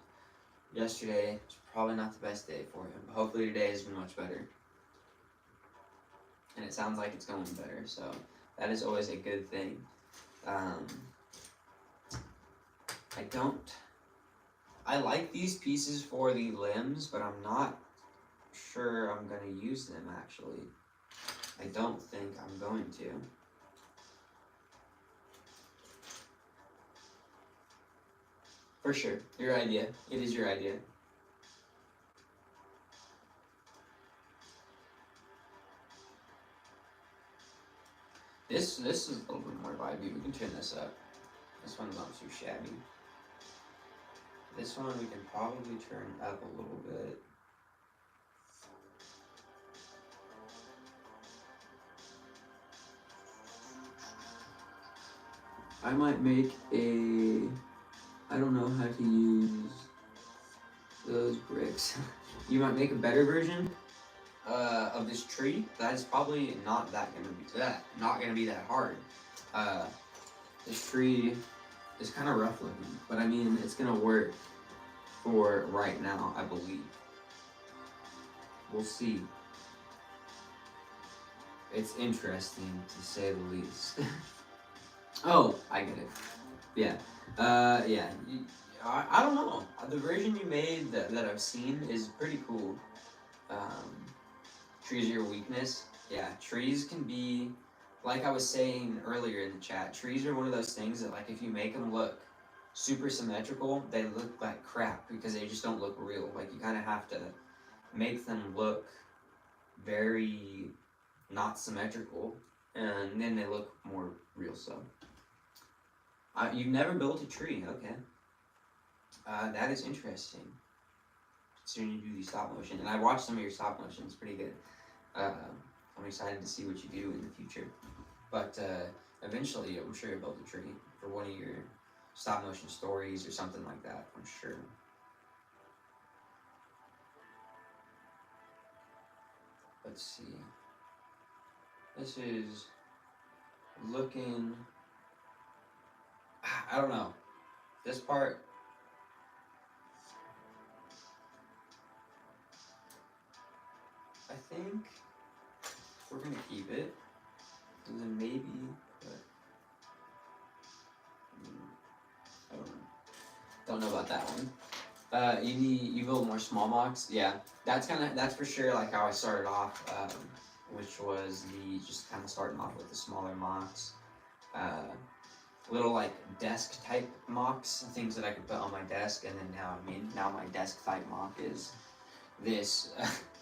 Yesterday was probably not the best day for him, but hopefully today has been much better. And it sounds like it's going better, so that is always a good thing. I like these pieces for the limbs, but I'm not sure I'm going to use them, actually. I don't think I'm going to. For sure. Your idea. It is your idea. This is a little bit more vibey. We can turn this up. This one's not too shabby. This one we can probably turn up a little bit. I might make a... I don't know how to use those bricks. You might make a better version of this tree. That is probably not gonna be that hard. This tree is kind of rough looking, but I mean it's gonna work for right now, I believe. We'll see. It's interesting to say the least. Oh, I get it. Yeah. Yeah. I don't know. The version you made that I've seen is pretty cool. Trees are your weakness. Yeah, trees can be, like I was saying earlier in the chat, trees are one of those things that, like, if you make them look super symmetrical, they look like crap because they just don't look real. Like, you kind of have to make them look very not symmetrical, and then they look more real. So, you've never built a tree, okay? That is interesting. Considering you do the stop motion, and I watched some of your stop motion. It's pretty good. I'm excited to see what you do in the future. But eventually, I'm sure you'll build a tree for one of your stop motion stories or something like that. I'm sure. Let's see. This is looking. I don't know. This part. I think we're gonna keep it, and then maybe, but I don't know. Don't know about that one. You build more small mocks. Yeah, that's for sure like how I started off, which was just kind of starting off with the smaller mocks, little like desk type mocks, things that I could put on my desk, and then now my desk type mock is this,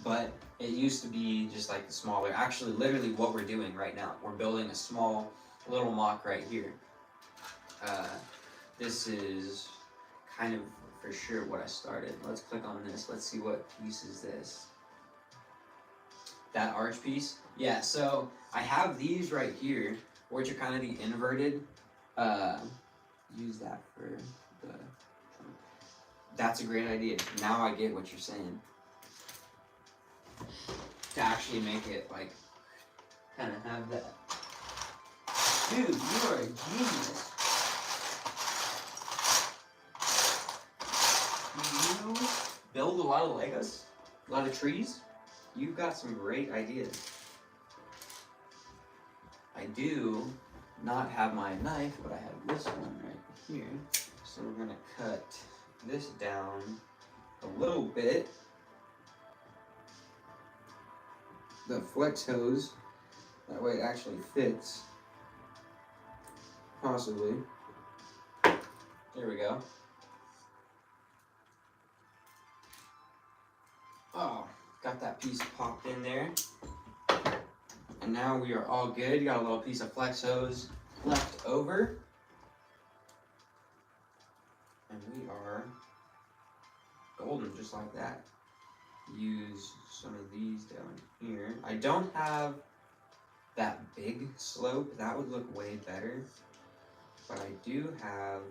but it used to be just like the smaller. Actually, literally, what we're doing right now, we're building a small little mock right here. This is kind of for sure what I started. Let's click on this. Let's see what piece is this. That arch piece? Yeah, so I have these right here, which are kind of the inverted. Use that for the... That's a great idea. Now I get what you're saying. To actually make it, like, kind of have that. Dude, you are a genius. You build a lot of Legos, a lot of trees. You've got some great ideas. I do not have my knife, but I have this one right here. So we're gonna cut this down a little bit. The flex hose, that way it actually fits. Possibly. There we go. Oh, got that piece popped in there. And now we are all good. You got a little piece of flex hose left over. And we are golden just like that. Use some of these down here. I don't have that big slope. That would look way better. But I do have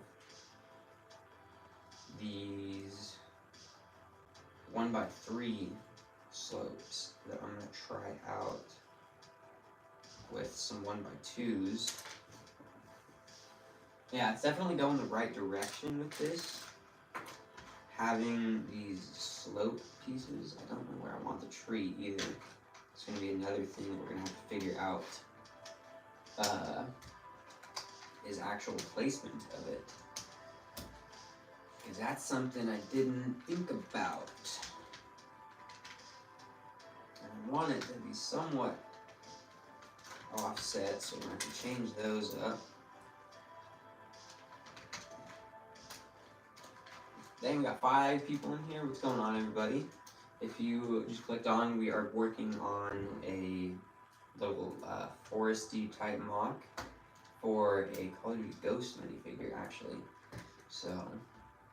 these 1x3 slopes that I'm going to try out with some 1x2s. Yeah, it's definitely going the right direction with this. Having these slope pieces, I don't know where I want the tree either. It's going to be another thing that we're going to have to figure out is actual placement of it. Because that's something I didn't think about. And I want it to be somewhat offset, so we're going to have to change those up. Dang, we got 5 people in here. What's going on, everybody? If you just clicked on, we are working on a little foresty type mock for a Call of Duty Ghost minifigure, actually. So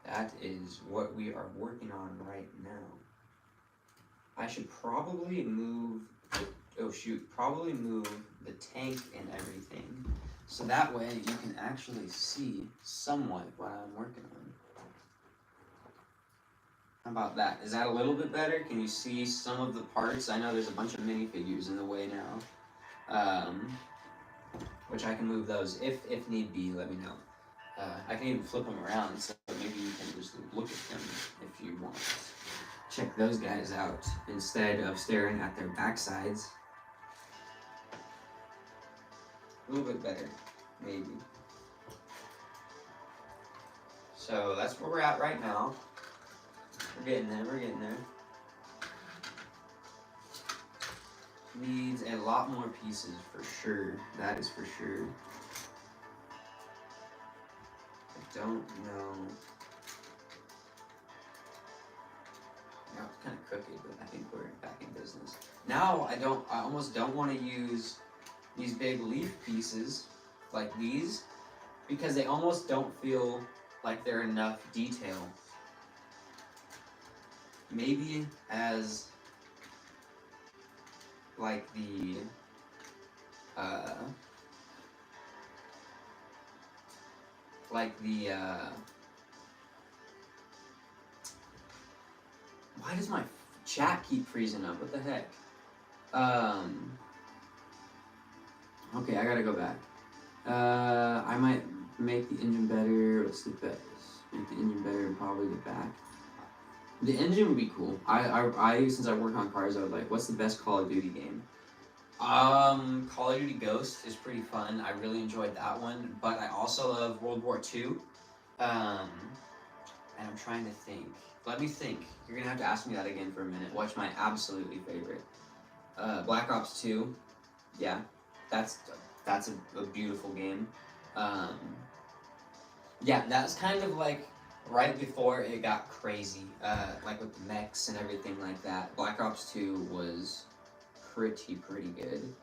that is what we are working on right now. I should probably move probably move the tank and everything, so that way you can actually see somewhat what I'm working on. How about that? Is that a little bit better? Can you see some of the parts? I know there's a bunch of minifigures in the way now, which I can move those if need be. Let me know. I can even flip them around, so maybe you can just look at them if you want. Check those guys out instead of staring at their backsides. A little bit better, maybe. So that's where we're at right now. We're getting there, we're getting there. Needs a lot more pieces for sure. That is for sure. I don't know. Now it's kind of crooked, but I think we're back in business. Now I almost don't want to use these big leaf pieces like these because they almost don't feel like they're enough detail. Maybe as like the why does my chat keep freezing up? What the heck? Okay, I gotta go back. I might make the engine better. What's the best? Make the engine better and probably the back. The engine would be cool. I since I work on cars, I was like, what's the best Call of Duty game? Call of Duty Ghost is pretty fun. I really enjoyed that one, but I also love World War II. And I'm trying to think. Let me think. You're gonna have to ask me that again for a minute. What's my absolutely favorite? Black Ops 2. Yeah, that's a beautiful game. Yeah, that's kind of like right before it got crazy, like with the mechs and everything like that. Black Ops 2 was pretty good.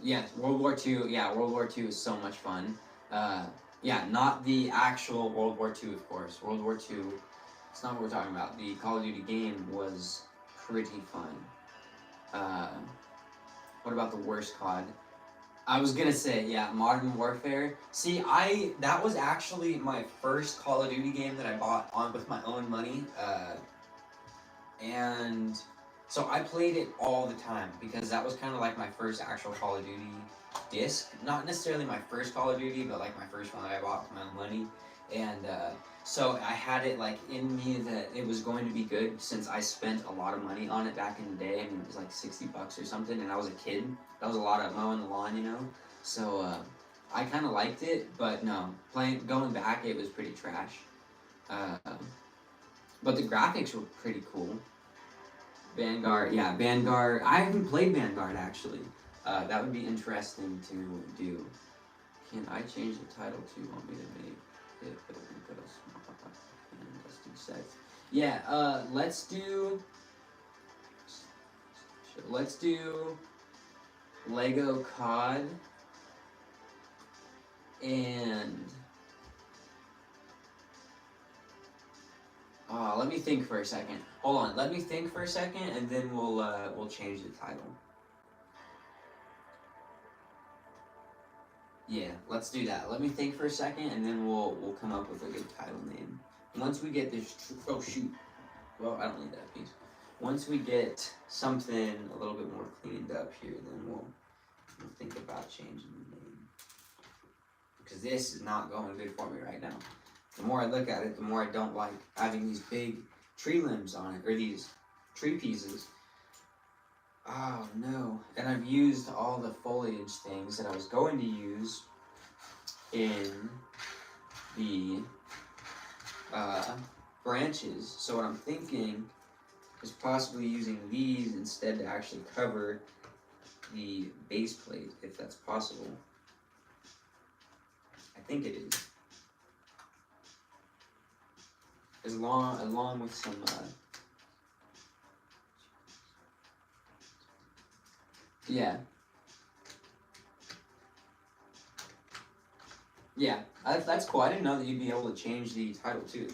Yeah, World War II. Yeah, World War II is so much fun. Yeah, not the actual World War II, of course. World War II, it's not what we're talking about. The Call of Duty game was pretty fun. What about the worst COD? I was gonna say, yeah, Modern Warfare. See, that was actually my first Call of Duty game that I bought on with my own money. And so I played it all the time because that was kind of like my first actual Call of Duty disc. Not necessarily my first Call of Duty, but like my first one that I bought with my own money. And so I had it like in me that it was going to be good since I spent a lot of money on it back in the day. I mean, it was like $60 or something, and I was a kid. That was a lot of mowing the lawn, you know. So I kind of liked it, but no, going back, it was pretty trash. But the graphics were pretty cool. Vanguard, yeah, Vanguard. I haven't played Vanguard actually. That would be interesting to do. Can I change the title to want me to make it? Let's do sex. Yeah, let's do Lego COD and let me think for a second. Hold on, let me think for a second, and then we'll change the title. Yeah, let's do that. Let me think for a second, and then we'll come up with a good title name. Once we get this, oh shoot, well I don't need that piece. Once we get something a little bit more cleaned up here, then we'll think about changing the name. Because this is not going good for me right now. The more I look at it, the more I don't like having these big tree limbs on it, or these tree pieces. Oh no. And I've used all the foliage things that I was going to use in the branches. So what I'm thinking is possibly using these instead to actually cover the base plate, if that's possible. I think it is. Along with some yeah. Yeah, that's cool. I didn't know that you'd be able to change the title too.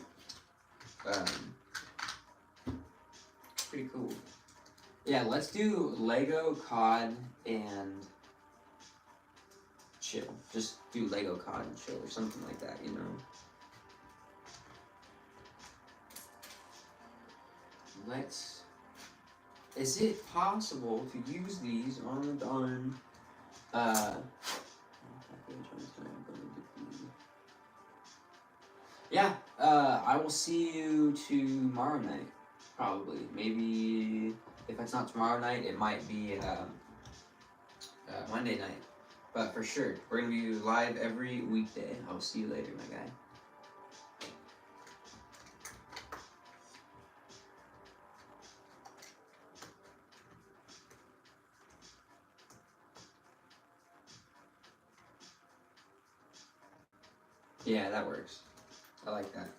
Pretty cool. Yeah, let's do Lego COD and chill. Just do Lego COD and chill or something like that, you know. Is it possible to use these on the darn yeah, I will see you tomorrow night, probably. Maybe if it's not tomorrow night, it might be Monday night. But for sure, we're gonna be live every weekday. I'll see you later, my guy. Yeah, that works. I like that.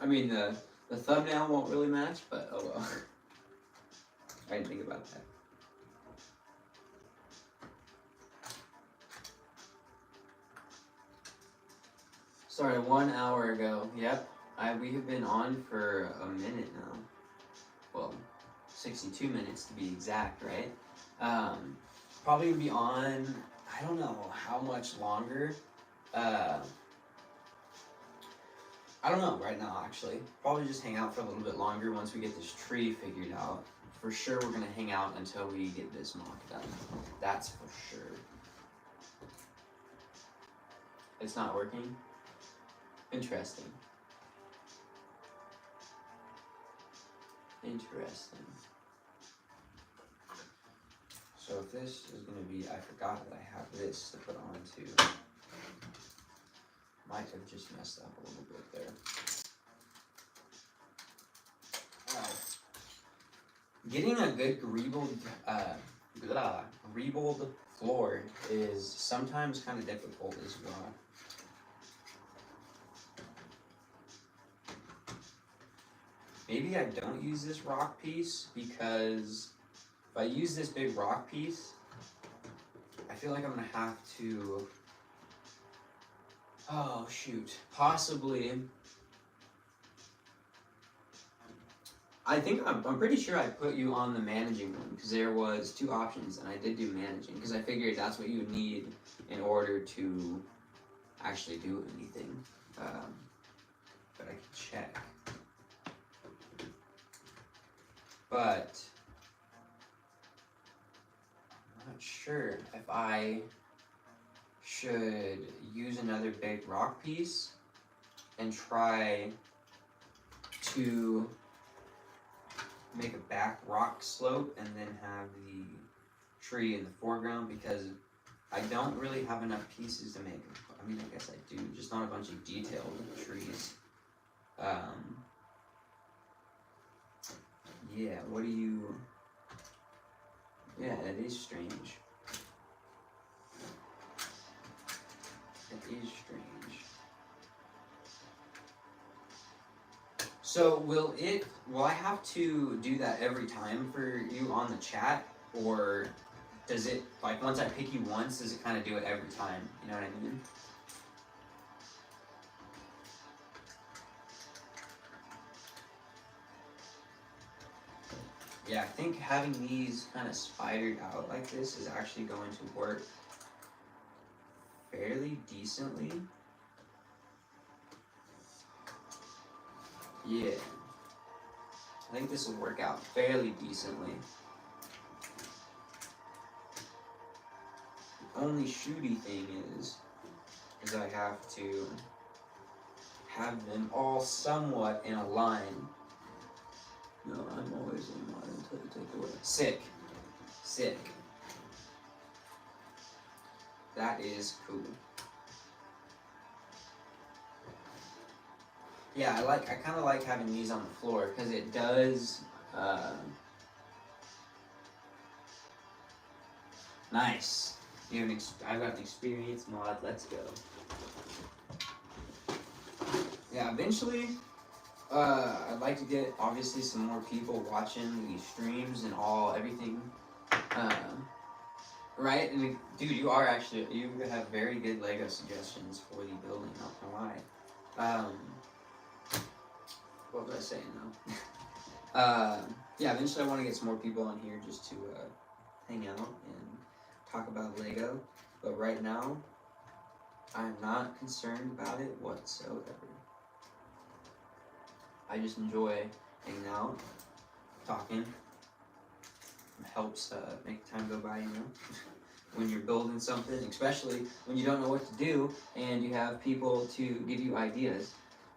I mean, the thumbnail won't really match, but oh well. I didn't think about that. Started 1 hour ago. Yep. We have been on for a minute now. Well, 62 minutes to be exact, right? Probably gonna be on, I don't know how much longer. I don't know right now, actually. Probably just hang out for a little bit longer once we get this tree figured out. For sure, we're gonna hang out until we get this mock done. That's for sure. It's not working? Interesting. Interesting. So if this is going to be, I forgot that I have this to put on too. Might have just messed up a little bit there. Getting a good greebled floor is sometimes kind of difficult as well. Maybe I don't use this rock piece because if I use this big rock piece, I feel like I'm gonna have to, oh shoot, possibly, I think, I'm pretty sure I put you on the managing one because there was 2 options and I did do managing because I figured that's what you would need in order to actually do anything, but I can check. But I'm not sure if I should use another big rock piece and try to make a back rock slope and then have the tree in the foreground because I don't really have enough pieces to make, I mean I guess I do, just not a bunch of detailed trees. Yeah, what do you Yeah, it is strange. It is strange. So will I have to do that every time for you on the chat, or does it, like, once I pick you once, does it kind of do it every time? You know what I mean? Yeah, I think having these kind of spidered out like this is actually going to work fairly decently. Yeah. I think this will work out fairly decently. The only shooty thing is I have to have them all somewhat in a line. No, I'm always in line until you take away. Sick. Sick. That is cool. Yeah, I kind of like having these on the floor because it does. Nice. I've got an experience mod. Let's go. Yeah, eventually, I'd like to get obviously some more people watching these streams and everything. Right? And dude, you have very good Lego suggestions for the building. Not gonna lie. What was I saying though? Yeah, eventually I want to get some more people on here just to hang out and talk about Lego. But right now, I'm not concerned about it whatsoever. I just enjoy hanging out, talking. It helps make time go by, you know? When you're building something, especially when you don't know what to do and you have people to give you ideas,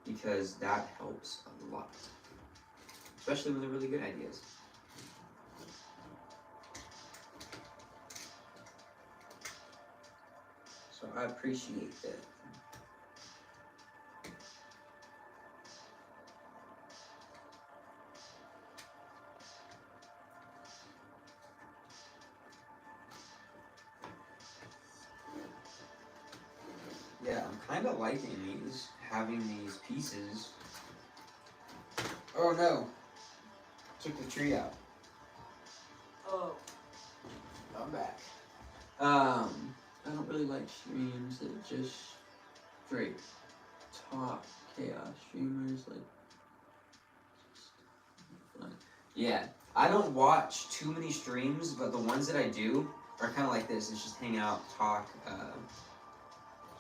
because that helps a lot. Especially when they're really good ideas. So I appreciate that. Yeah, I'm kind of liking having these pieces. Oh no! Took the tree out. Oh. I'm back. I don't really like streams that just straight talk chaos streamers, yeah, I don't watch too many streams, but the ones that I do are kind of like this. It's just hang out, talk,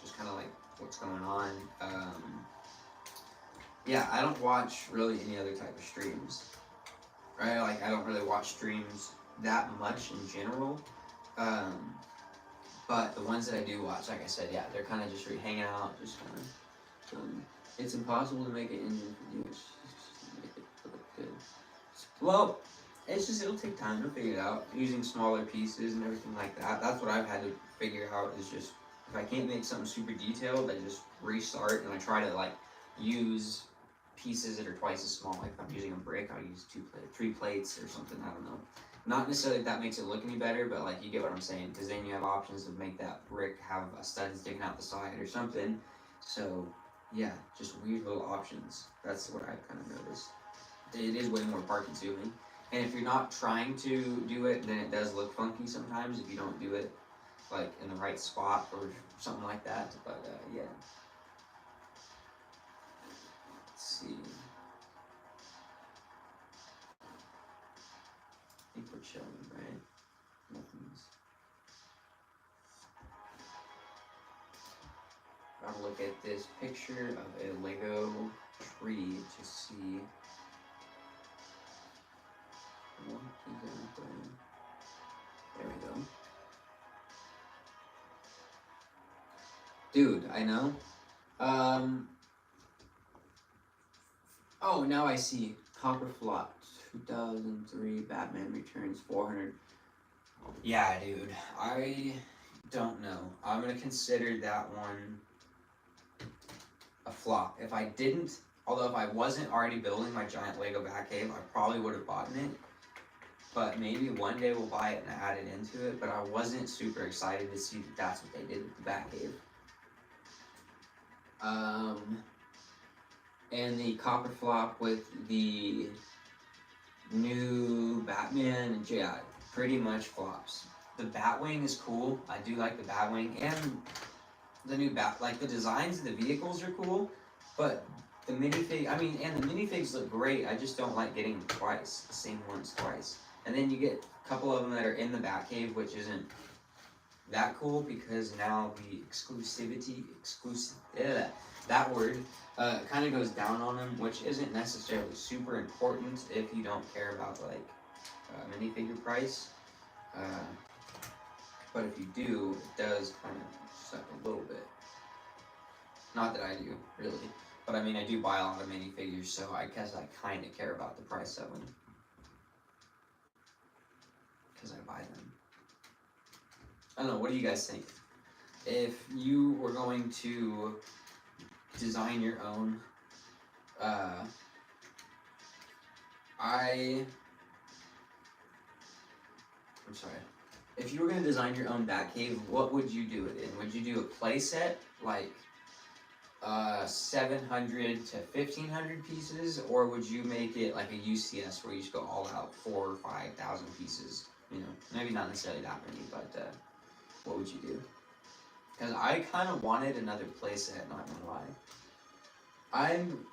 just kind of like what's going on. Yeah, I don't watch really any other type of streams, right? Like, I don't really watch streams that much in general. But the ones that I do watch, like I said, yeah, they're kind of just hanging out, just kind of. It's impossible to make an engine for you. It's just make it look good. Well, it'll take time to figure it out. Using smaller pieces and everything like that. That's what I've had to figure out, is just, if I can't make something super detailed, I just restart and I try to use pieces that are twice as small. Like if I'm using a brick, I'll use 3 plates or something, I don't know. Not necessarily that makes it look any better, but you get what I'm saying, because then you have options to make that brick have a stud sticking out the side or something. So yeah, just weird little options. That's what I've kind of noticed. It is way more part consuming. And if you're not trying to do it, then it does look funky sometimes if you don't do it in the right spot or something like that. But yeah. Let's see. I think we're chilling, right? Nothing's. Gotta look at this picture of a Lego tree to see what exactly. There we go. Dude, I know. Oh, now I see. Copper Flot, 2003, Batman Returns, 400. Yeah, dude. I don't know. I'm gonna consider that one a flop. If I wasn't already building my giant Lego Batcave, I probably would have bought it. but maybe one day we'll buy it and add it into it. But I wasn't super excited to see that that's what they did with the Batcave. And the copper flop with the new Batman, and yeah, pretty much flops. The Batwing is cool. I do like the Batwing, and the new like the designs of the vehicles are cool, but the minifig, I mean, and the minifigs look great. I just don't like getting them twice, the same ones twice. And then you get a couple of them that are in the Batcave, which isn't that cool because now the that word kind of goes down on them, which isn't necessarily super important if you don't care about like minifigure price. But if you do, it does kind of suck a little bit. Not that I do, really. But I mean, I do buy a lot of minifigures, so I guess I kind of care about the price of them. Because I buy them. I don't know, what do you guys think? If you were going to design your own, I'm sorry. If you were going to design your own Batcave, what would you do it in? Would you do a play set, like 700 to 1,500 pieces, or would you make it like a UCS where you just go all out 4,000 or 5,000 pieces? You know, maybe not necessarily that many, but what would you do? Because I kind of wanted another playset, not gonna lie. I'm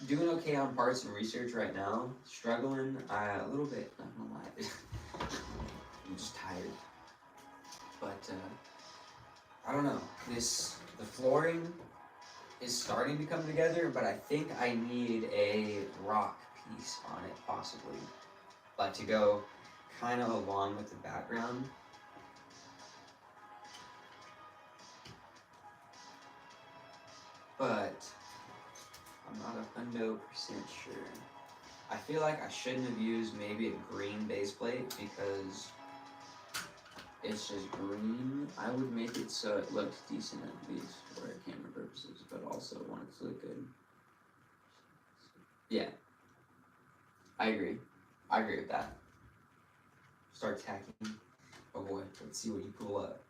doing okay on parts and research right now. Struggling a little bit, not gonna lie. I'm just tired. But I don't know. The flooring is starting to come together, but I think I need a rock piece on it, possibly. Like to go kind of along with the background. But I'm not 100% sure. I feel like I shouldn't have used maybe a green base plate because it's just green. I would make it so it looks decent at least for camera purposes, but also want it to look good. Yeah, I agree. I agree with that. Start tacking. Oh boy, let's see what you pull up.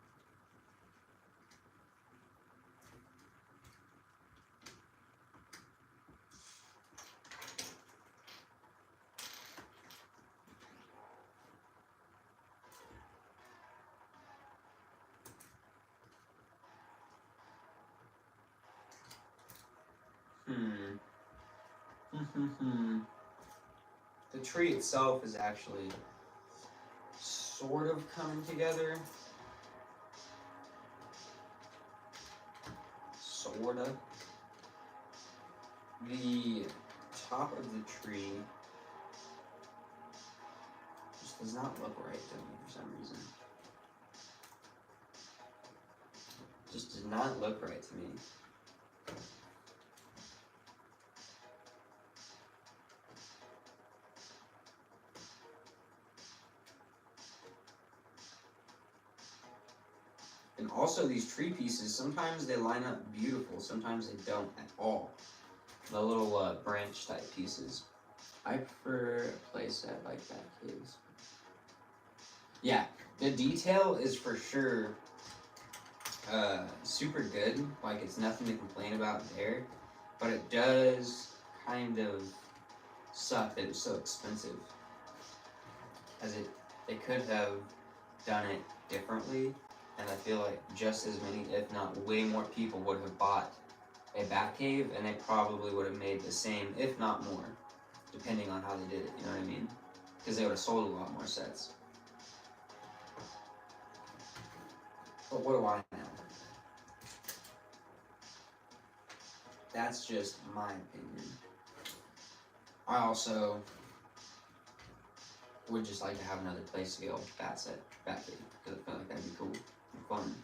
The tree itself is actually sort of coming together. Sorta. The top of the tree just does not look right to me for some reason. Just does not look right to me. And also these tree pieces, sometimes they line up beautiful, sometimes they don't at all. The little branch type pieces. I prefer a playset like that, kids. Yeah, the detail is for sure super good. Like it's nothing to complain about there, but it does kind of suck that it's so expensive. As they could have done it differently, and I feel like just as many, if not way more people would have bought a Batcave, and they probably would have made the same, if not more, depending on how they did it, you know what I mean? Because they would have sold a lot more sets. But what do I know? That's just my opinion. I also would just like to have another place to go Batcave, because I feel like that'd be cool and fun.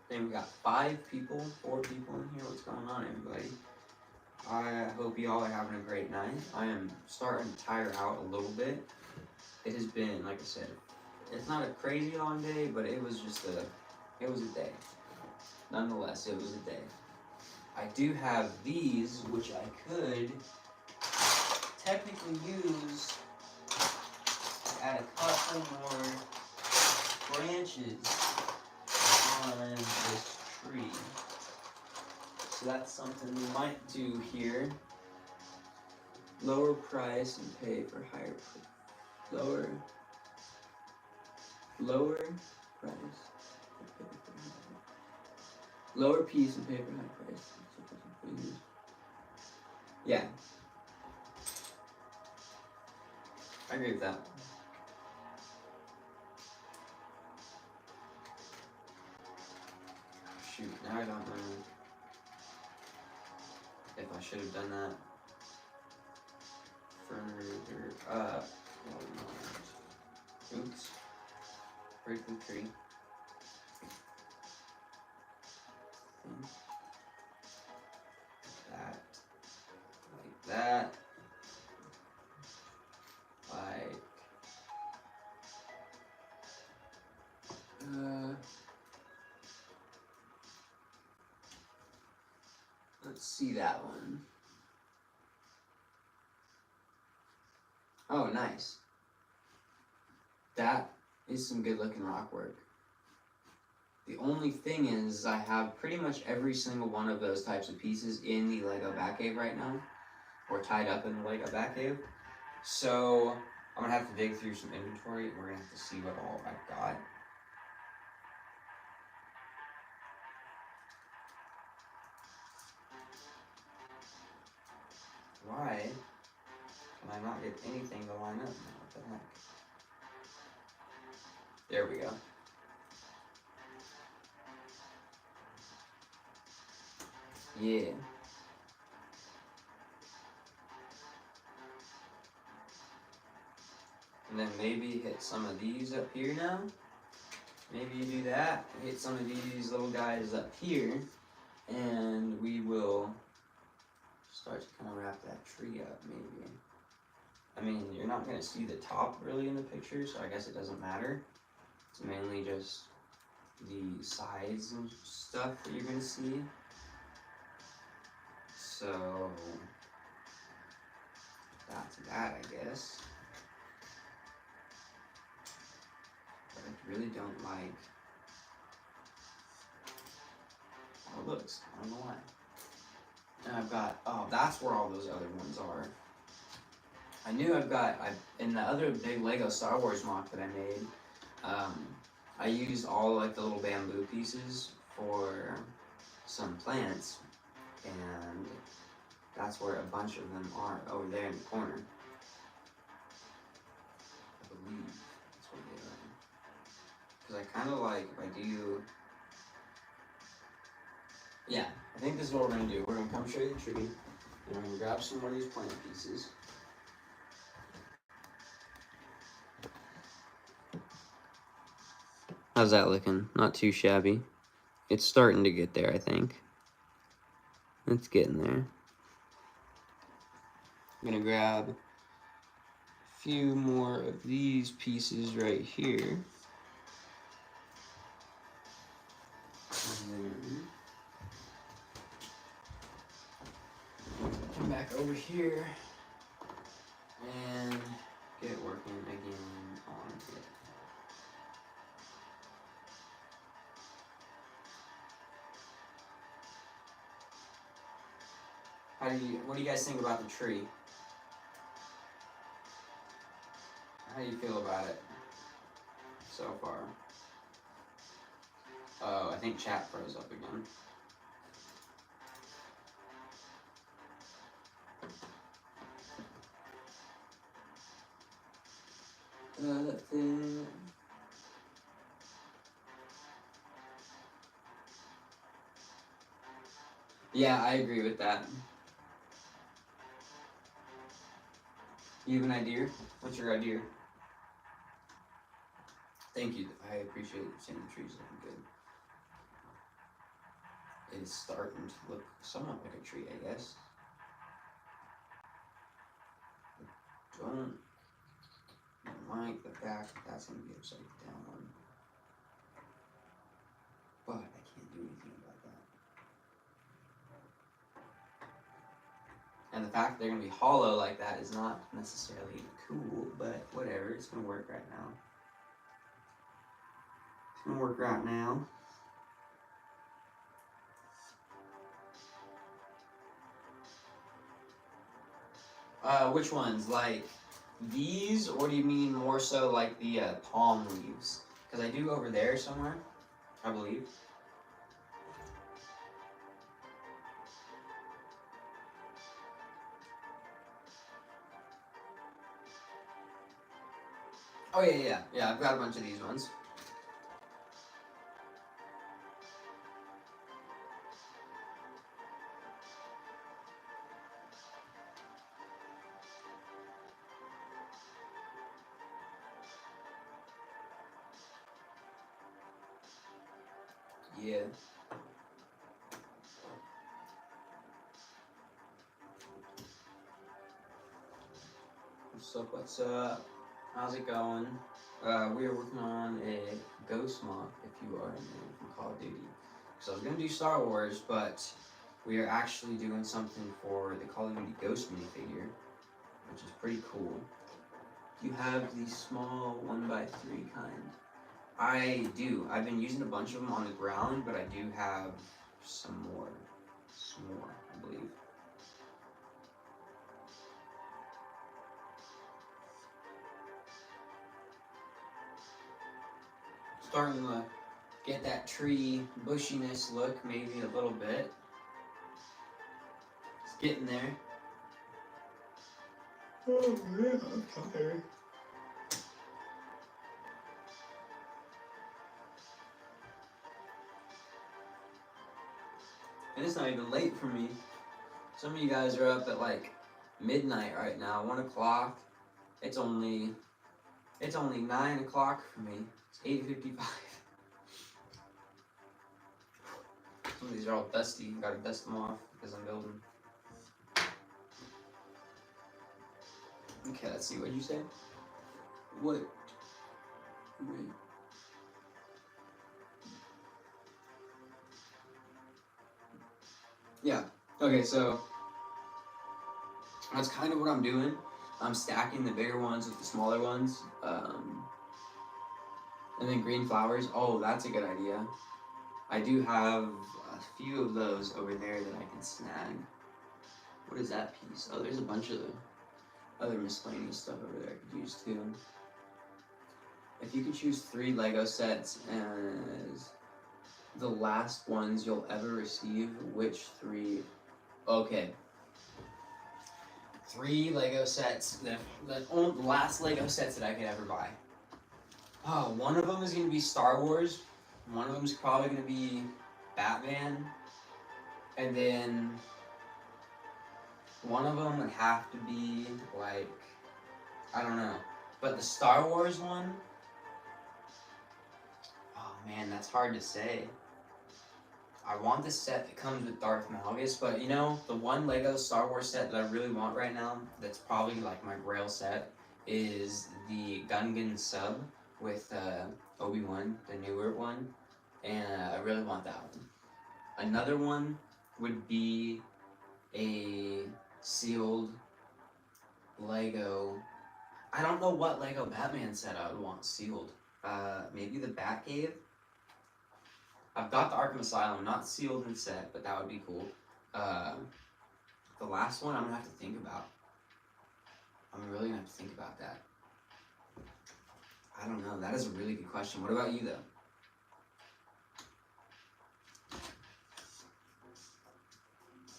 Then we got 4 people in here. What's going on, everybody? I hope you all are having a great night. I am starting to tire out a little bit. It has been, like I said, it's not a crazy long day, but it was just it was a day. Nonetheless, it was a day. I do have these, which I could technically use to add a couple more branches on this tree. So that's something we might do here. Lower price and pay for higher lower price. Lower piece and pay for high price. Yeah. I agree with that. Shoot, now I don't know if I should have done that further up. Oops. Break the tree. That. Like that. Like. Let's see that one. Oh, nice. That is some good looking rock work. The only thing is I have pretty much every single one of those types of pieces in the Lego Batcave right now, or tied up in the Lego Batcave. So I'm gonna have to dig through some inventory and we're gonna have to see what all I've got. Why can I not get anything to line up now? What the heck? There we go. Yeah. And then maybe hit some of these up here now. Maybe you do that. Hit some of these little guys up here. And we will start to kind of wrap that tree up, maybe. I mean, you're not going to see the top really in the picture, so I guess it doesn't matter. It's mainly just the sides and stuff that you're going to see. So, that's that, I guess. But I really don't like how it looks. I don't know why. And I've got, oh, that's where all those other ones are. I knew in the other big Lego Star Wars mock that I made, I used all like the little bamboo pieces for some plants, and that's where a bunch of them are, over there in the corner. I believe that's where they are. Because I kind of like, if I do, yeah, I think this is what we're going to do. We're going to come show you the tree, and we're going to grab some more of these plant pieces. How's that looking? Not too shabby. It's starting to get there, I think. It's getting there. I'm gonna grab a few more of these pieces right here. And then come back over here and get working again on it. What do you guys think about the tree? How do you feel about it so far? Oh, I think chat froze up again. That thing. Yeah, I agree with that. You have an idea? What's your idea? Thank you. I appreciate you saying the tree's looking good. It's starting to look somewhat like a tree, I guess. Don't like the fact that that's going to be upside down. But I can't do anything about that. And the fact that they're gonna be hollow like that is not necessarily cool, but whatever, it's gonna work right now. It's gonna work right now. Which ones? Like these, or do you mean more so like the palm leaves? Because I do over there somewhere, I believe. Oh yeah, I've got a bunch of these ones. Yeah. What's up? How's it going? We are working on a ghost mock, if you are in there, from Call of Duty. So I was gonna do Star Wars, but we are actually doing something for the Call of Duty Ghost minifigure, which is pretty cool. You have the small 1x3 kind. I do. I've been using a bunch of them on the ground, but I do have some more. I believe. Starting to get that tree bushiness look, maybe a little bit. It's getting there. Oh yeah, I'm tired. And it's not even late for me. Some of you guys are up at like midnight right now, 1 o'clock. It's only 9 o'clock for me. It's 8:55. Some of these are all dusty. Gotta dust them off because I'm building. Okay, let's see. What'd you say? What? Wait. Yeah. Okay, so that's kind of what I'm doing. I'm stacking the bigger ones with the smaller ones. And then green flowers. Oh, that's a good idea. I do have a few of those over there that I can snag. What is that piece? Oh, there's a bunch of other miscellaneous stuff over there I could use too. If you could choose 3 Lego sets as the last ones you'll ever receive, which 3? Okay. 3 Lego sets, the last Lego sets that I could ever buy. Oh, one of them is going to be Star Wars. One of them is probably going to be Batman. And then one of them would have to be like, I don't know. But the Star Wars one, oh man, that's hard to say. I want the set that comes with Darth Malgus, but you know, the one Lego Star Wars set that I really want right now, that's probably like my grail set, is the Gungan sub with Obi-Wan, the newer one, and I really want that one. Another one would be a sealed Lego. I don't know what Lego Batman set I would want sealed. Maybe the Batcave. I've got the Arkham Asylum, not sealed and set, but that would be cool. The last one I'm gonna have to think about. I'm really gonna have to think about that. I don't know. That is a really good question. What about you, though?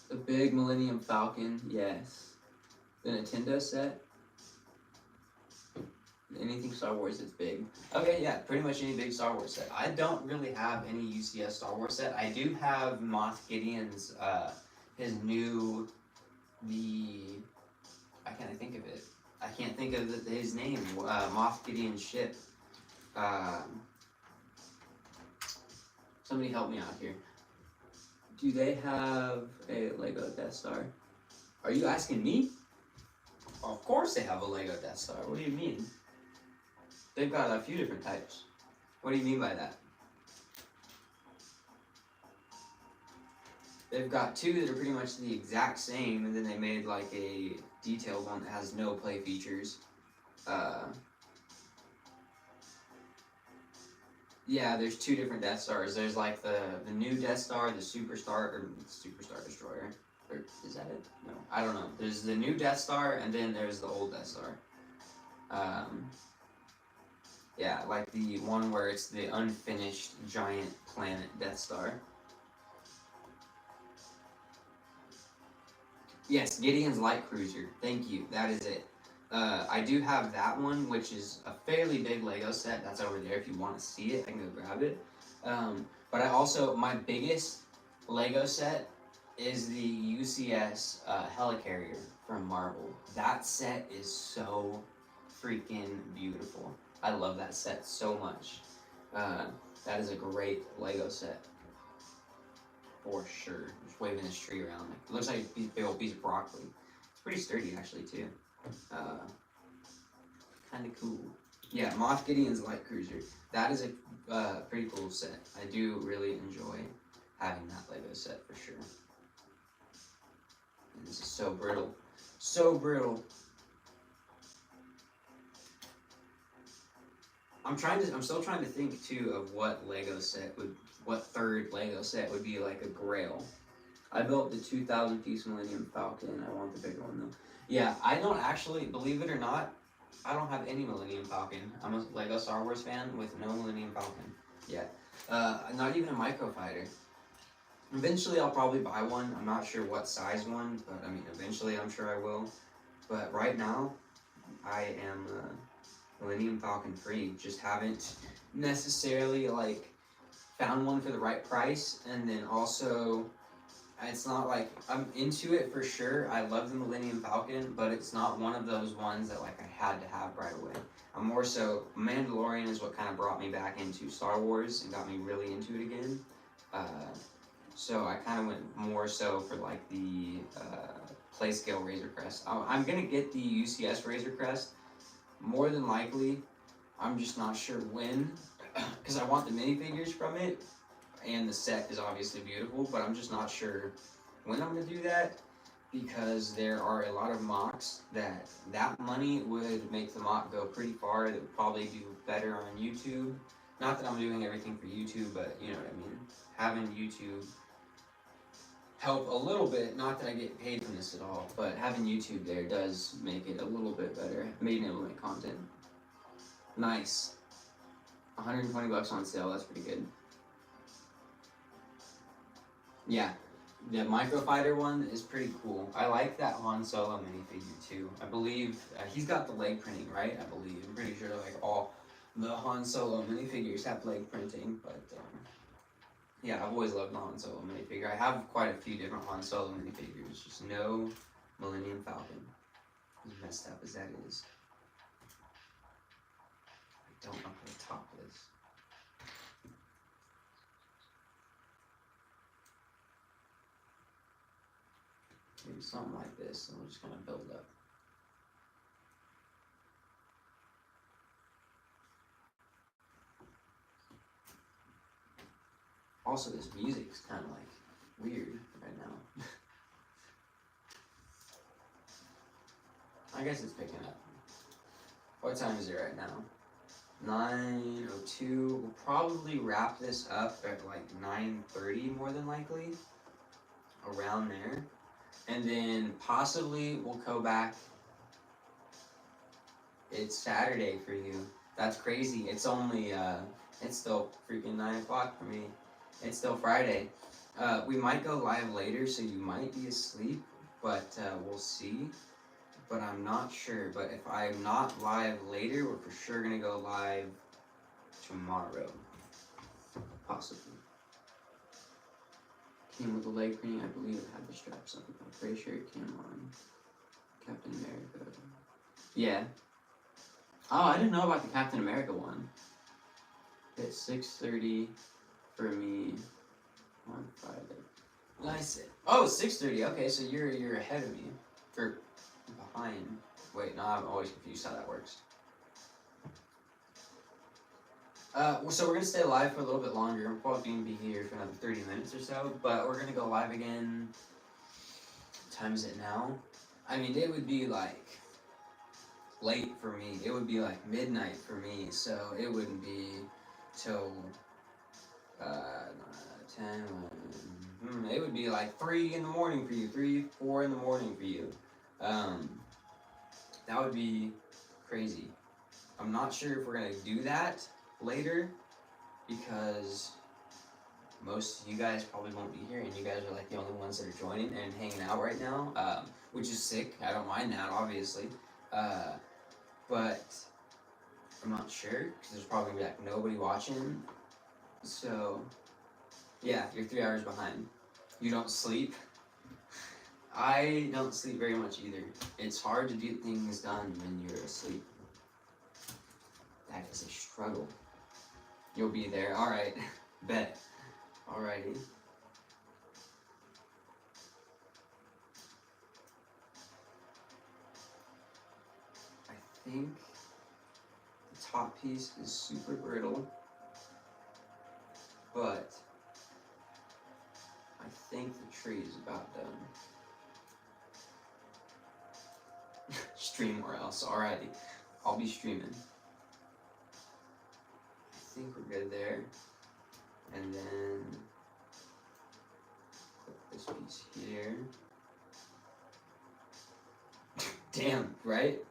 The big Millennium Falcon, yes. The Nintendo set. Anything Star Wars that's big. Okay, yeah, pretty much any big Star Wars set. I don't really have any UCS Star Wars set. I do have Moff Gideon's, his new, I can't think of it. I can't think of his name. Moff Gideon's ship. Somebody help me out here. Do they have a Lego Death Star? Are you asking me? Of course they have a Lego Death Star. What do you mean? They've got a few different types. What do you mean by that? They've got two that are pretty much the exact same, and then they made like a detailed one that has no play features. Yeah, there's two different Death Stars. There's like the new Death Star, the Superstar Destroyer. Or is that it? No, I don't know. There's the new Death Star, and then there's the old Death Star. Yeah, like the one where it's the unfinished giant planet Death Star. Yes, Gideon's Light Cruiser. Thank you. That is it. I do have that one, which is a fairly big Lego set. That's over there. If you want to see it, I can go grab it. But I also, my biggest Lego set is the UCS Helicarrier from Marvel. That set is so freaking beautiful. I love that set so much. That is a great Lego set. For sure. Just waving this tree around. Like, it looks like a big old piece of broccoli. It's pretty sturdy, actually, too. Kind of cool. Yeah, Moff Gideon's Light Cruiser. That is a pretty cool set. I do really enjoy having that Lego set for sure. And this is so brittle. So brittle. I'm still trying to think too of what third Lego set would be like a grail. I built the 2,000 piece Millennium Falcon. I want the bigger one though. Yeah, I don't actually, believe it or not, I don't have any Millennium Falcon. I'm a Lego Star Wars fan with no Millennium Falcon yet. Not even a microfighter. Eventually I'll probably buy one. I'm not sure what size one, but I mean eventually I'm sure I will. But right now, I am Millennium Falcon free. Just haven't necessarily like found one for the right price, and then also it's not like I'm into it for sure. I love the Millennium Falcon, but it's not one of those ones that like I had to have right away. I'm more so Mandalorian is what kind of brought me back into Star Wars and got me really into it again. So I kind of went more so for like the play scale Razor Crest. I'm gonna get the UCS Razor Crest more than likely. I'm just not sure when, because I want the minifigures from it, and the set is obviously beautiful, but I'm just not sure when I'm going to do that, because there are a lot of mocks that money would make the mock go pretty far, that would probably do better on YouTube. Not that I'm doing everything for YouTube, but you know what I mean. Having YouTube help a little bit, not that I get paid from this at all, but having YouTube there does make it a little bit better, being able to make content. Nice. 120 bucks on sale, that's pretty good. Yeah, the microfighter one is pretty cool. I like that Han Solo minifigure too. I believe he's got the leg printing, right? I believe. I'm pretty sure like all the Han Solo minifigures have leg printing, but yeah, I've always loved the Han Solo minifigure. I have quite a few different Han Solo minifigures, just no Millennium Falcon. As messed up as that is. I don't know how to top this. Maybe something like this, and we'll just kind of build up. Also, this music's kind of like weird right now. I guess it's picking up. What time is it right now? 9:02. We'll probably wrap this up at like 9:30 more than likely. Around there. And then possibly we'll go back. It's Saturday for you. That's crazy. It's only, it's still freaking 9 o'clock for me. It's still Friday. We might go live later, so you might be asleep, but we'll see. But I'm not sure. But if I'm not live later, we're for sure going to go live tomorrow. Possibly. Came with the leg printing. I believe it had the straps on. I'm pretty sure it came on Captain America. Yeah. Oh, I didn't know about the Captain America one. It's 6:30 for me on Friday. Nice. Oh, 6:30. Okay, so you're ahead of me. Or behind. Wait, no, I'm always confused how that works. So we're gonna stay live for a little bit longer. I'm probably gonna be here for another 30 minutes or so, but we're gonna go live again. What time is it now? I mean, it would be like late for me. It would be like midnight for me, so it wouldn't be till 10, 11, it would be like 3 in the morning for you, 3, 4 in the morning for you. Um, that would be crazy. I'm not sure if we're gonna do that later because most of you guys probably won't be here, and you guys are like the only ones that are joining and hanging out right now, which is sick. I don't mind that, obviously, but I'm not sure because there's probably gonna be like nobody watching. So yeah, you're 3 hours behind. You don't sleep. I don't sleep very much either. It's hard to get things done when you're asleep. That is a struggle. You'll be there. All right, bet. Alrighty. I think the top piece is super brittle, but I think the tree is about done. Stream or else. Alrighty. I'll be streaming. I think we're good there. And then put this piece here. Damn, right?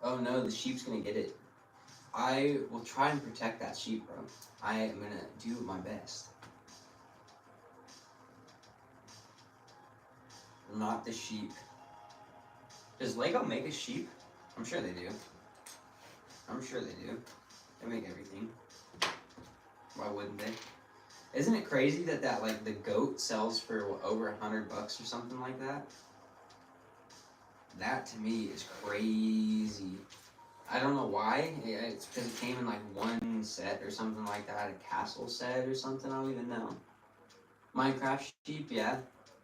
Oh no, the sheep's gonna get it. I will try and protect that sheep, bro. I am gonna do my best. Not the sheep. Does Lego make a sheep? I'm sure they do. I'm sure they do. They make everything. Why wouldn't they? Isn't it crazy that like the goat sells for what, over $100 or something like that? That to me is crazy. I don't know why. It's because it came in like one set or something like that, a castle set or something. I don't even know. Minecraft sheep, yeah.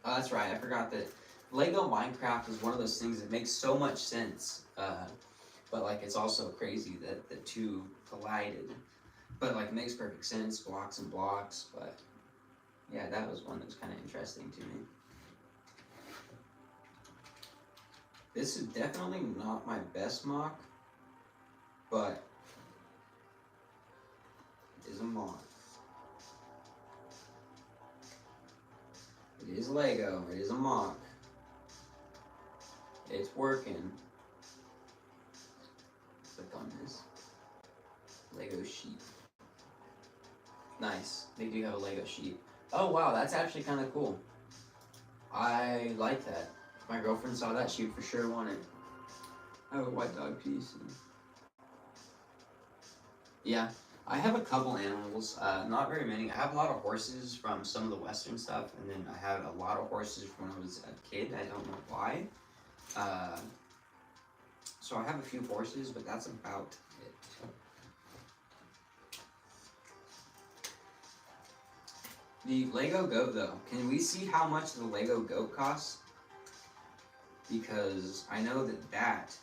Oh, that's right. I forgot that Lego Minecraft is one of those things that makes so much sense. But like it's also crazy that the two collided. But like it makes perfect sense, blocks and blocks. But yeah, that was one that was kind of interesting to me. This is definitely not my best mock, but it is a mock. It is Lego. It is a mock. It's working. Click on this. Lego sheep. Nice. They do have a Lego sheep. Oh wow, that's actually kind of cool. I like that. If my girlfriend saw that, she would for sure want it. I have a white dog piece. Yeah, I have a couple animals, not very many. I have a lot of horses from some of the Western stuff, and then I have a lot of horses from when I was a kid. I don't know why. So I have a few horses, but that's about it. The Lego goat, though, can we see how much the Lego goat costs? Because I know that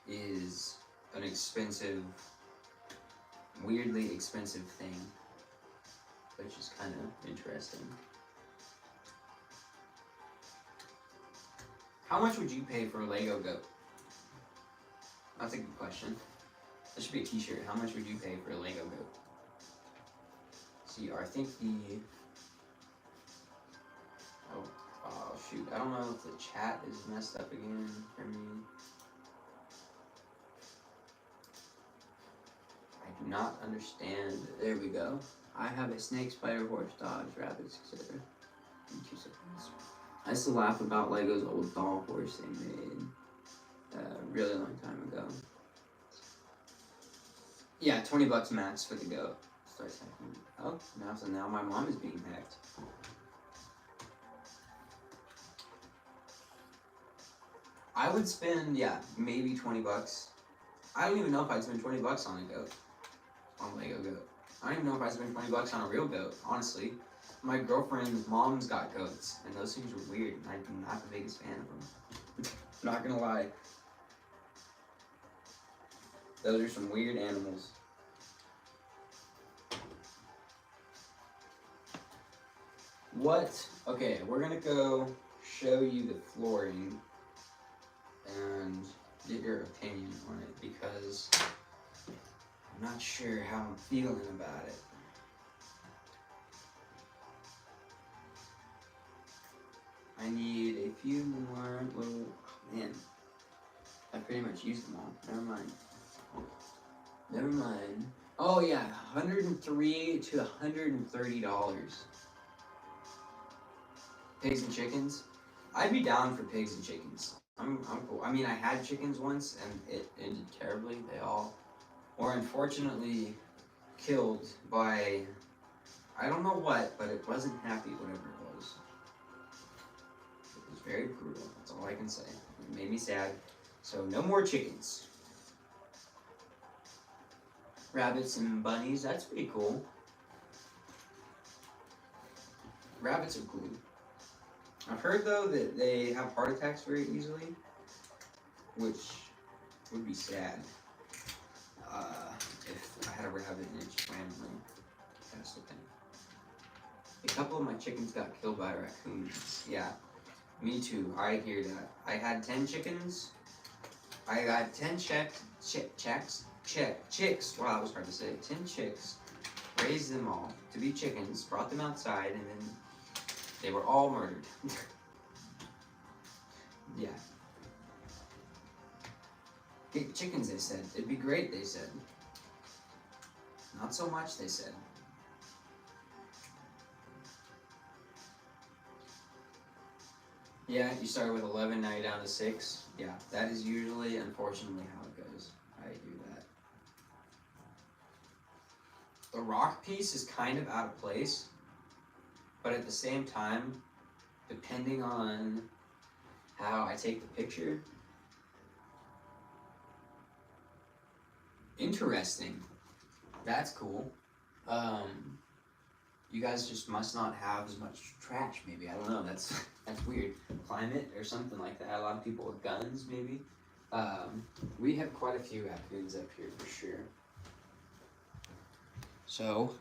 is an expensive, weirdly expensive thing, which is kind of interesting. How much would you pay for a Lego goat? That's a good question. That should be a t-shirt. How much would you pay for a Lego goat? See, I think the... Oh, shoot. I don't know if the chat is messed up again for me. I do not understand. There we go. I have a snake, spider, horse, dogs, rabbits, etc. In 2 seconds. I used to laugh about Lego's old doll horse they made a really long time ago. Yeah, $20 max for the goat. Start hacking. Oh, now my mom is being hacked. I would spend, yeah, maybe $20. I don't even know if I'd spend $20 on a goat. on Lego goat. I don't even know if I spent $20 on a real goat, honestly. My girlfriend's mom's got goats, and those things were weird, and I'm not the biggest fan of them. Not gonna lie. Those are some weird animals. What? Okay, we're gonna go show you the flooring and get your opinion on it because I'm not sure how I'm feeling about it. I need a few more little, man, I pretty much used them all. Never mind. Never mind. Oh yeah, $103 to $130. Pigs and chickens. I'd be down for pigs and chickens. I'm cool. I mean, I had chickens once and it ended terribly. They all were unfortunately killed by, I don't know what, but it wasn't happy, whatever it was. It was very brutal. That's all I can say. It made me sad. So no more chickens. Rabbits and bunnies, that's pretty cool. Rabbits are cool. I've heard though that they have heart attacks very easily, which would be sad if I had a rabbit and it just randomly passed away. A couple of my chickens got killed by raccoons. Yeah, me too. I hear that. I had 10 chickens. I got 10 chicks. Wow, that was hard to say. 10 chicks. Raised them all to be chickens. Brought them outside, and then they were all murdered. Yeah. Get chickens, they said. It'd be great, they said. Not so much, they said. Yeah, you started with 11, now you're down to 6. Yeah, that is usually, unfortunately, how it goes. I hear that. The rock piece is kind of out of place, but at the same time, depending on how I take the picture, interesting. That's cool. You guys just must not have as much trash, maybe. I don't know. That's weird. Climate or something like that. A lot of people with guns, maybe. We have quite a few raccoons up here for sure. So,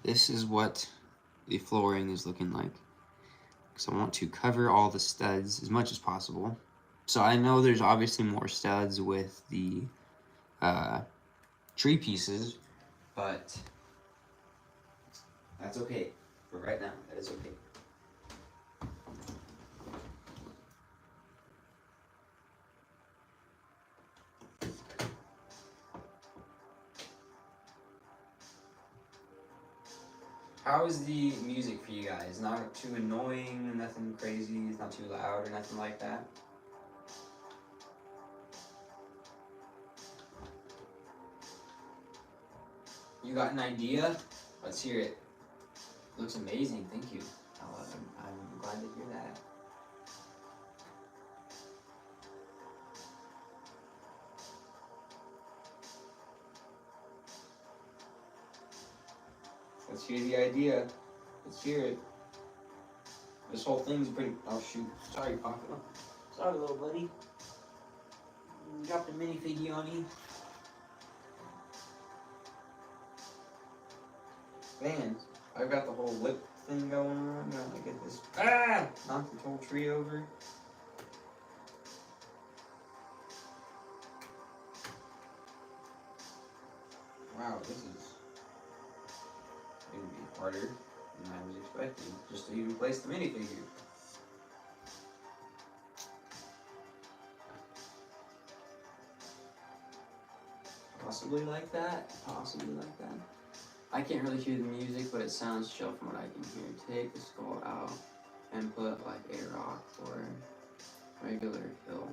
this is what the flooring is looking like. Because I want to cover all the studs as much as possible. So I know there's obviously more studs with the tree pieces, but that's okay. For right now, that is okay. How is the music for you guys? Not too annoying, nothing crazy, it's not too loud or nothing like that? You got an idea? Let's hear it. Looks amazing, thank you. I'm glad to hear that. Let's hear the idea. Let's hear it. This whole thing's pretty. Oh shoot! Sorry, Pocket. Sorry, little buddy. Dropped a minifiggy on you. Man, I've got the whole lip thing going on. Gotta get this. Ah! Knocked the whole tree over. Wow, this is gonna be harder than I was expecting. Just to even place the minifigure. Possibly like that. Possibly like that. I can't really hear the music, but it sounds chill from what I can hear. Take the skull out and put like a rock or regular hill.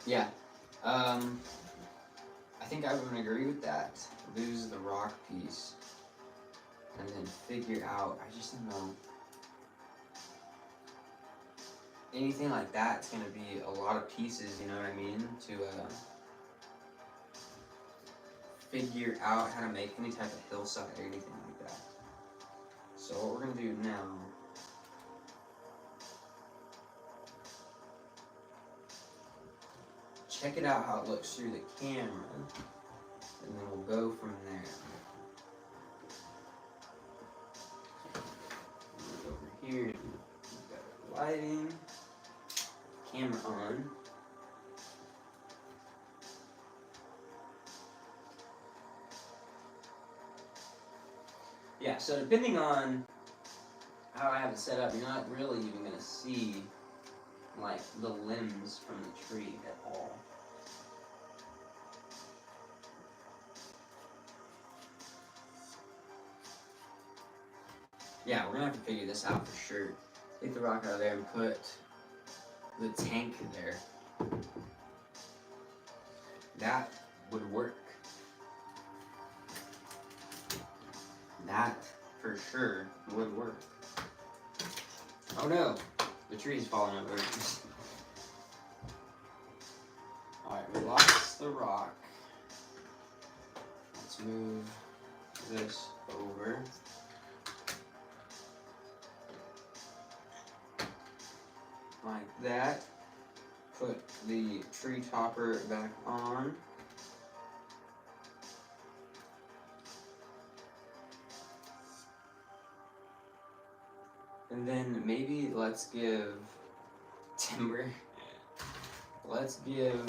Yeah. I think I would agree with that. Lose the rock piece and then figure out. I just don't know. anything like that, it's gonna be a lot of pieces, you know what I mean, to figure out how to make any type of hillside or anything like that. So what we're gonna do now, check it out how it looks through the camera, and then we'll go from there. Over here, we've got our lighting, camera on. Yeah, so depending on how I have it set up, you're not really even gonna see like the limbs from the tree at all. Yeah, we're gonna have to figure this out for sure. Take the rock out of there and put the tank there. That would work. That for sure would work. Oh no, the tree's falling over. Alright, we lost the rock. Let's move this over. Like that. Put the tree topper back on. And then maybe let's give Timber, let's give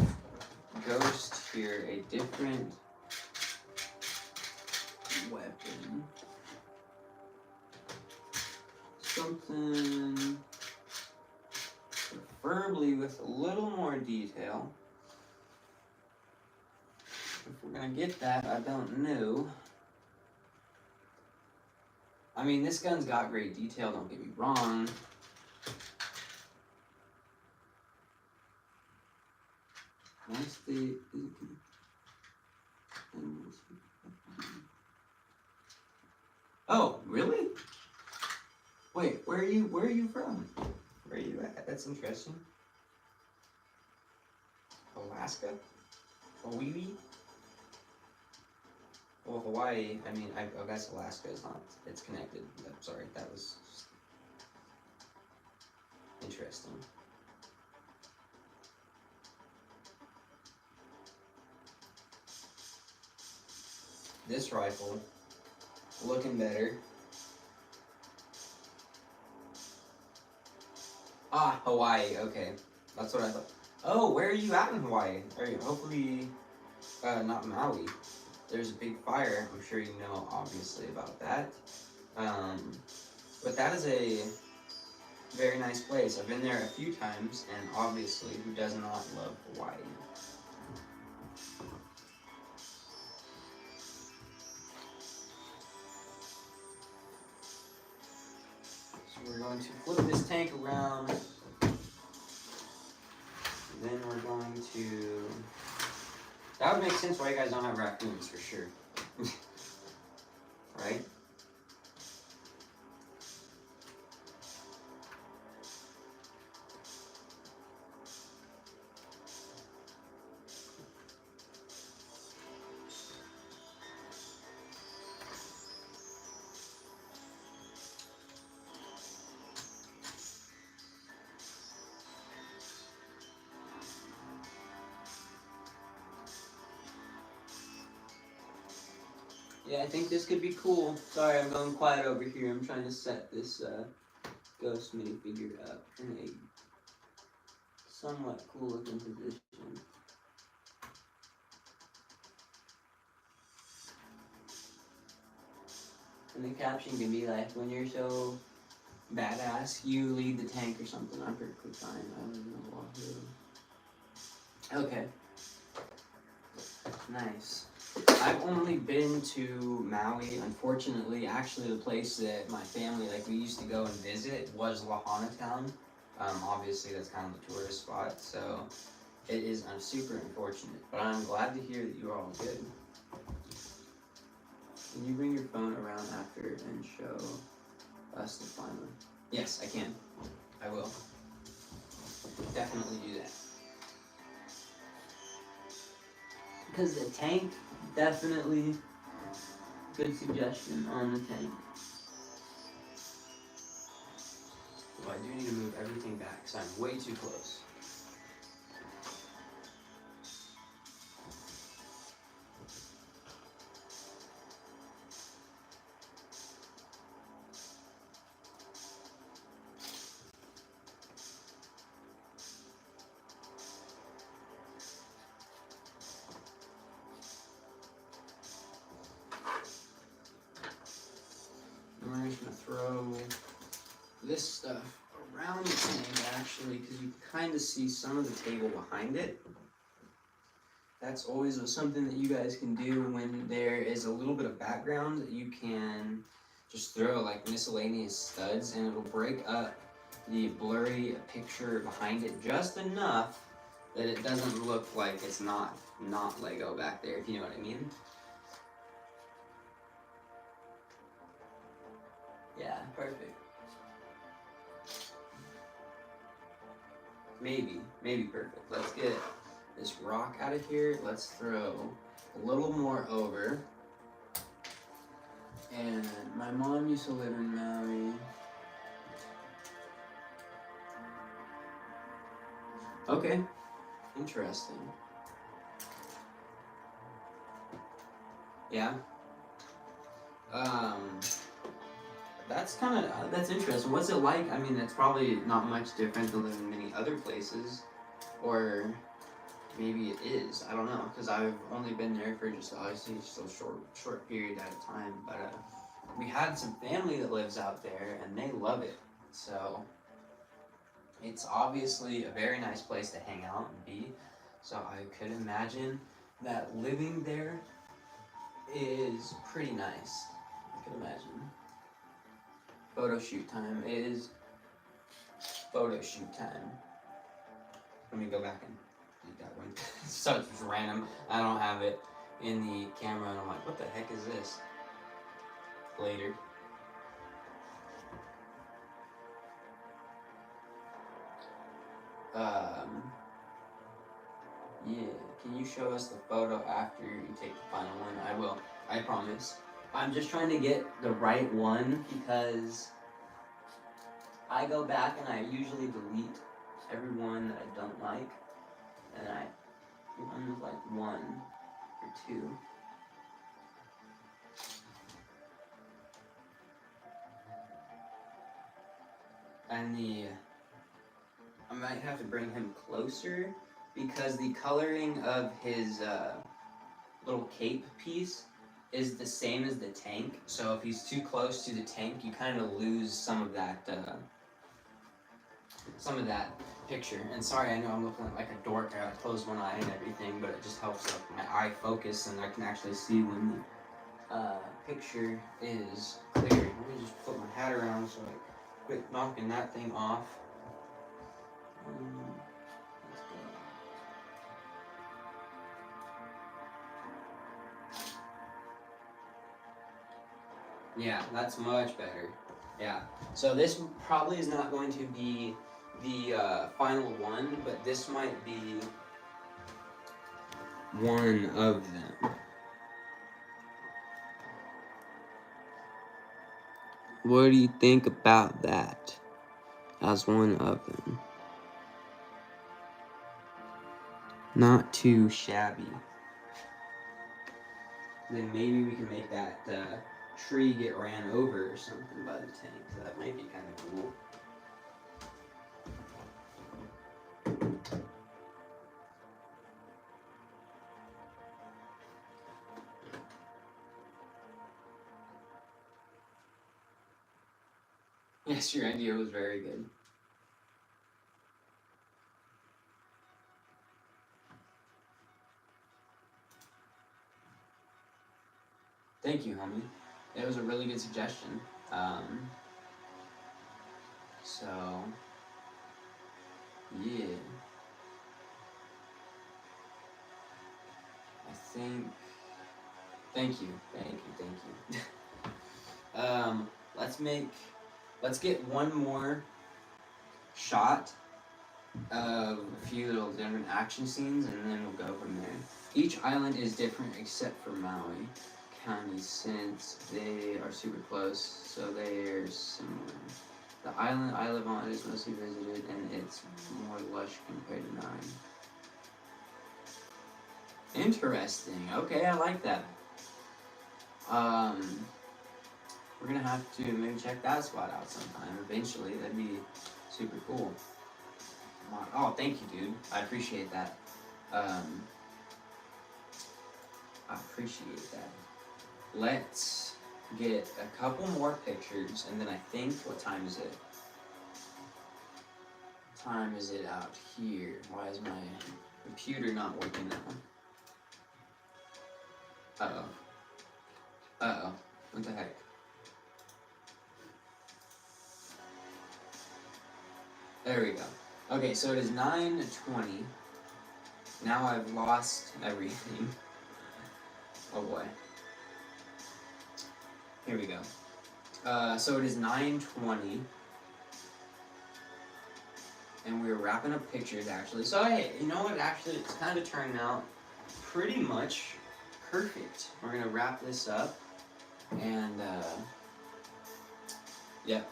Ghost here a different weapon. Something preferably with a little more detail. If we're gonna get that, I don't know. I mean, this gun's got great detail, don't get me wrong. Once the... Oh, really? Wait, where are you from? Where are you at? That's interesting. Alaska? Hawaii? Well, Hawaii, I mean, I guess Alaska is not, it's connected. I'm sorry, that was interesting. This rifle, looking better. Ah, Hawaii, okay. That's what I thought. Oh, where are you at in Hawaii? Are you, hopefully, not Maui. There's a big fire. I'm sure you know, obviously, about that. But that is a very nice place. I've been there a few times, and obviously, who does not love Hawaii? So we're going to flip this tank around. Then we're going to... That would make sense why you guys don't have raccoons, for sure. Right? Yeah, I think this could be cool. Sorry, I'm going quiet over here. I'm trying to set this ghost minifigure up in a somewhat cool looking position. And the caption can be like, when you're so badass, you lead the tank or something. I'm perfectly fine. I don't even know what. Okay. Nice. I've only been to Maui, unfortunately. Actually, the place that my family, like, we used to go and visit was Lahana Town. Obviously, that's kind of the tourist spot, so it is super unfortunate. But I'm glad to hear that you're all good. Can you bring your phone around after and show us the final? Yes, I can. I will. definitely do that. Because the tank, definitely good suggestion on the tank. Well, I do need to move everything back because I'm way too close. We're just going to throw this stuff around the tank, actually, because you can kind of see some of the table behind it. That's always something that you guys can do when there is a little bit of background. You can just throw like miscellaneous studs and it'll break up the blurry picture behind it just enough that it doesn't look like it's not Lego back there, if you know what I mean. Yeah, perfect. Maybe perfect. Let's get this rock out of here. Let's throw a little more over. And my mom used to live in Maui. Okay, interesting. Yeah. That's interesting. What's it like? I mean, it's probably not much different than living in many other places, or maybe it is. I don't know, because I've only been there for just obviously just a short period at a time. But we had some family that lives out there, and they love it. So it's obviously a very nice place to hang out and be. So I could imagine that living there is pretty nice. I could imagine. Photo shoot time. It is photo shoot time. Let me go back and delete that one. So it's random. I don't have it in the camera, and I'm like, what the heck is this? Later. Yeah. Can you show us the photo after you take the final one? I will. I promise. I'm just trying to get the right one because I go back and I usually delete every one that I don't like, and I run with like one or two. And I might have to bring him closer because the coloring of his little cape piece is the same as the tank. So if he's too close to the tank, you kind of lose some of that picture. And sorry, I know I'm looking like a dork. I closed one eye and everything, but it just helps my eye focus, and I can actually see when the picture is clear. Let me just put my hat around so I quit knocking that thing off. Let's go. Yeah, that's much better. Yeah. So this probably is not going to be the final one, but this might be one of them. What do you think about that as one of them? Not too shabby. Then maybe we can make that tree get ran over or something by the tank. So that might be kind of cool. Yes, your idea was very good. Thank you, homie. It was a really good suggestion. So, yeah. I think. Thank you. Let's get one more shot of a few little different action scenes, and then we'll go from there. Each island is different except for Maui County, since they are super close, so they're similar. The island I live on is mostly visited, and it's more lush compared to Maui. Interesting. Okay, I like that. We're gonna have to maybe check that spot out sometime eventually. That'd be super cool. Oh, thank you, dude. I appreciate that. I appreciate that. Let's get a couple more pictures, and then I think, what time is it? What time is it out here? Why is my computer not working now? Uh-oh. Uh-oh. What the heck? There we go. Okay, so it is 9:20. Now I've lost everything. Oh boy. Here we go. So it is 9:20. And we're wrapping up pictures, actually. So, hey, you know what? Actually, it's kind of turning out pretty much perfect. We're going to wrap this up. And, yep,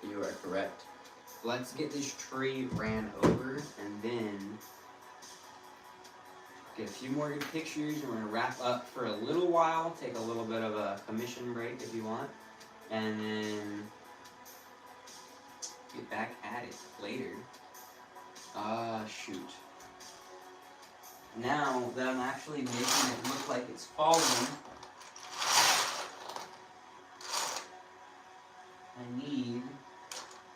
you are correct. Let's get this tree ran over, and then get a few more good pictures, and we're going to wrap up for a little while, take a little bit of a commission break if you want, and then get back at it later. Shoot. Now that I'm actually making it look like it's falling, I need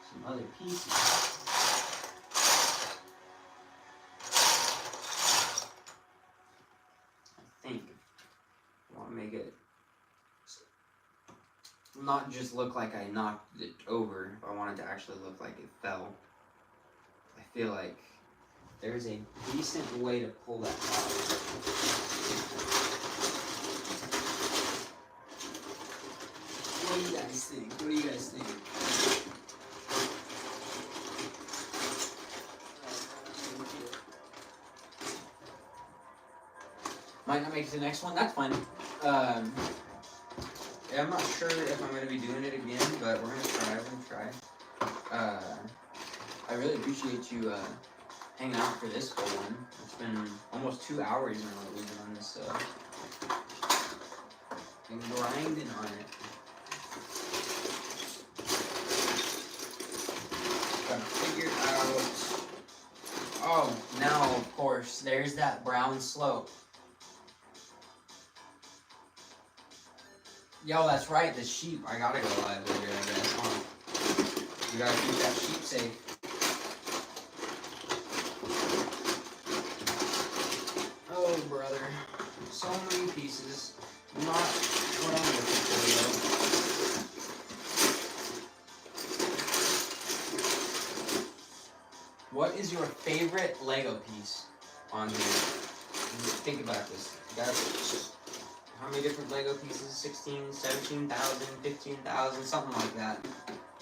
some other pieces. I think I want to make it not just look like I knocked it over, but I want it to actually look like it fell. I feel like there's a decent way to pull that out. What do you guys think? What do you guys think? Might not make it to the next one. That's fine. Yeah, I'm not sure if I'm going to be doing it again, but we're going to try. I really appreciate you hanging out for this whole one. It's been almost 2 hours now that we've been on this, been grinding on it. Gotta figure out. Oh, now of course, there's that brown slope. Yo, that's right, the sheep. I gotta go live later, I guess. We gotta keep that sheep safe. Oh, brother. So many pieces. Not what I'm looking for, though. What is your favorite Lego piece on here? Think about this. You gotta, how many different Lego pieces? 16, 17,000, 15,000, something like that.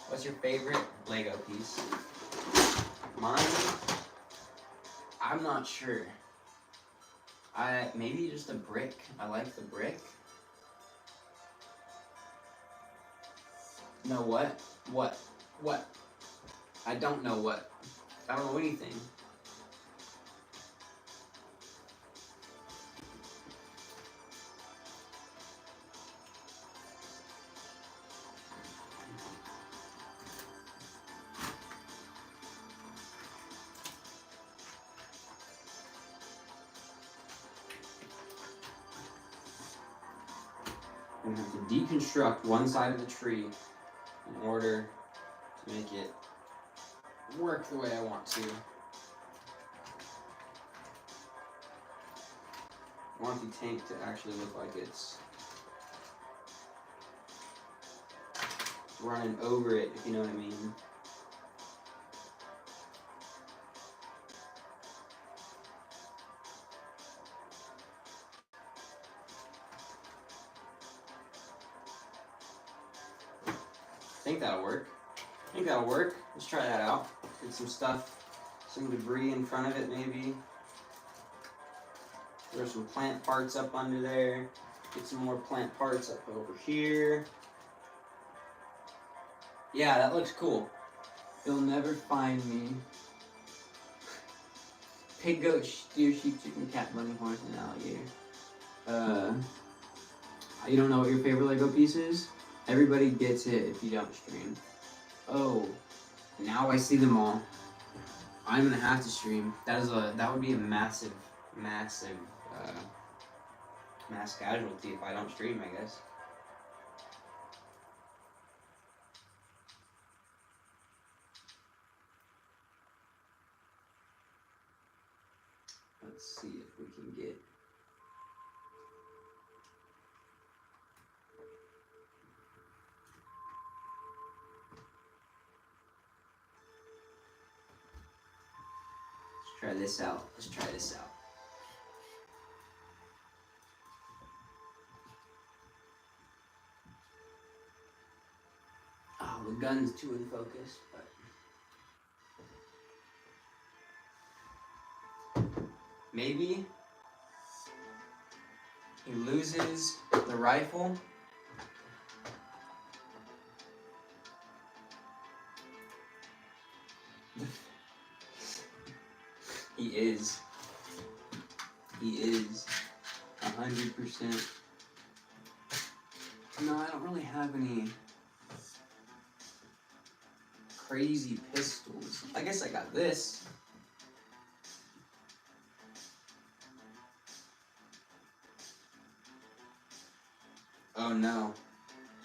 What's your favorite Lego piece? Mine? I'm not sure. Maybe just a brick. I like the brick. No, what? What? What? I don't know what. I don't know anything. I'm going to have to deconstruct one side of the tree in order to make it work the way I want to. I want the tank to actually look like it's running over it, if you know what I mean. I think that'll work. Let's try that out. Get some stuff some debris in front of it maybe. There's some plant parts up under there. Get some more plant parts up over here. Yeah, that looks cool. You'll never find me. Pig, goat, deer, sheep, chicken, cat, bunny, horse, and alligator. You don't know what your favorite Lego piece is? Everybody gets it if you don't stream. Oh, now I see them all. I'm gonna have to stream. That would be a massive mass casualty if I don't stream, I guess. Let's see if we can get. Let's try this out. Oh, the gun's too in focus, but maybe he loses the rifle. He is 100%. No, I don't really have any crazy pistols. I guess I got this. Oh no.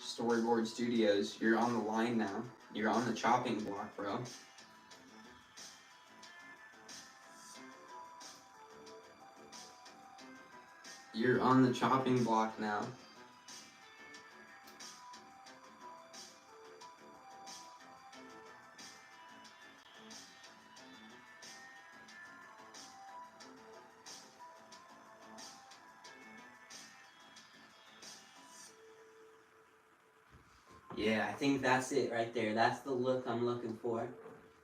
Storyboard Studios, you're on the line now. You're on the chopping block, bro. You're on the chopping block now. Yeah, I think that's it right there. That's the look I'm looking for.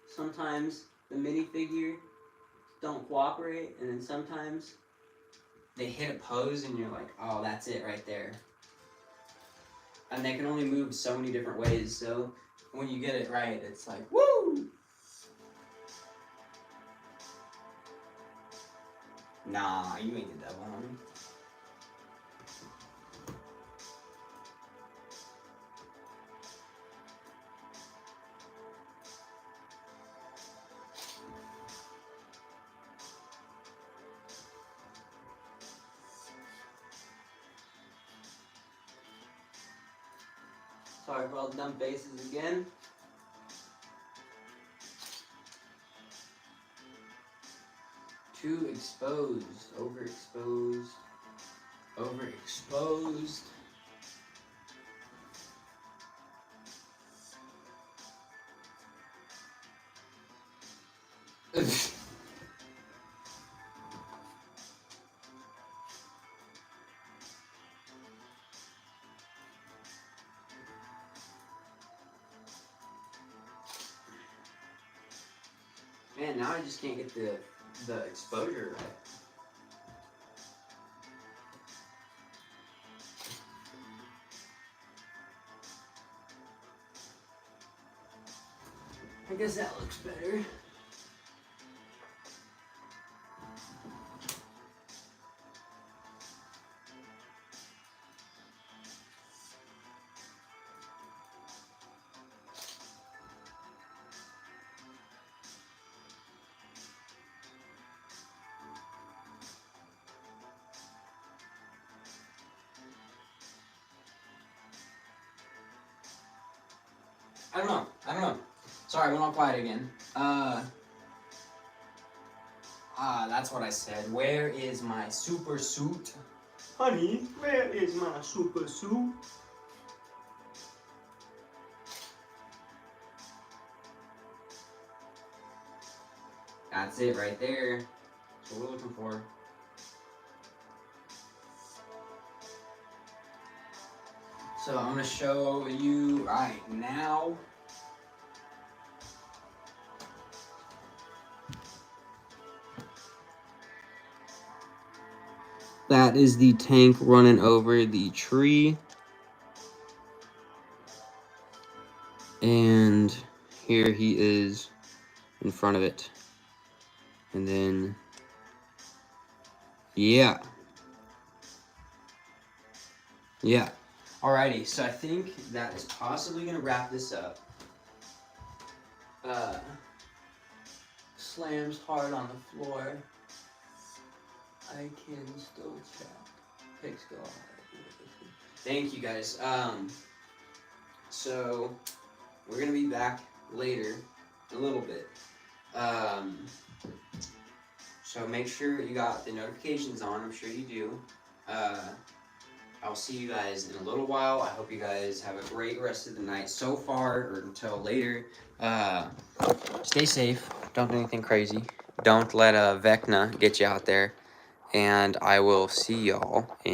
Sometimes the minifigure don't cooperate, and then sometimes they hit a pose and you're like, oh, that's it right there. And they can only move so many different ways, so when you get it right, it's like, woo! Nah, you ain't the devil, homie. Sorry for all the dumb faces again. Too exposed, overexposed, overexposed. Man, now I just can't get the exposure right. I guess that looks better. I don't know. Sorry, I went all quiet again. That's what I said. Where is my super suit? Honey, where is my super suit? That's it right there. That's what we're looking for. So I'm gonna show you right now. That is the tank running over the tree. And here he is in front of it. And then, yeah. Yeah. Alrighty, so I think that is possibly going to wrap this up. Slams hard on the floor. I can still chat. Picks go hard. Thank you guys. So we're gonna be back later, a little bit. So make sure you got the notifications on. I'm sure you do. I'll see you guys in a little while. I hope you guys have a great rest of the night so far, or until later. Stay safe. Don't do anything crazy. Don't let Vecna get you out there. And I will see y'all in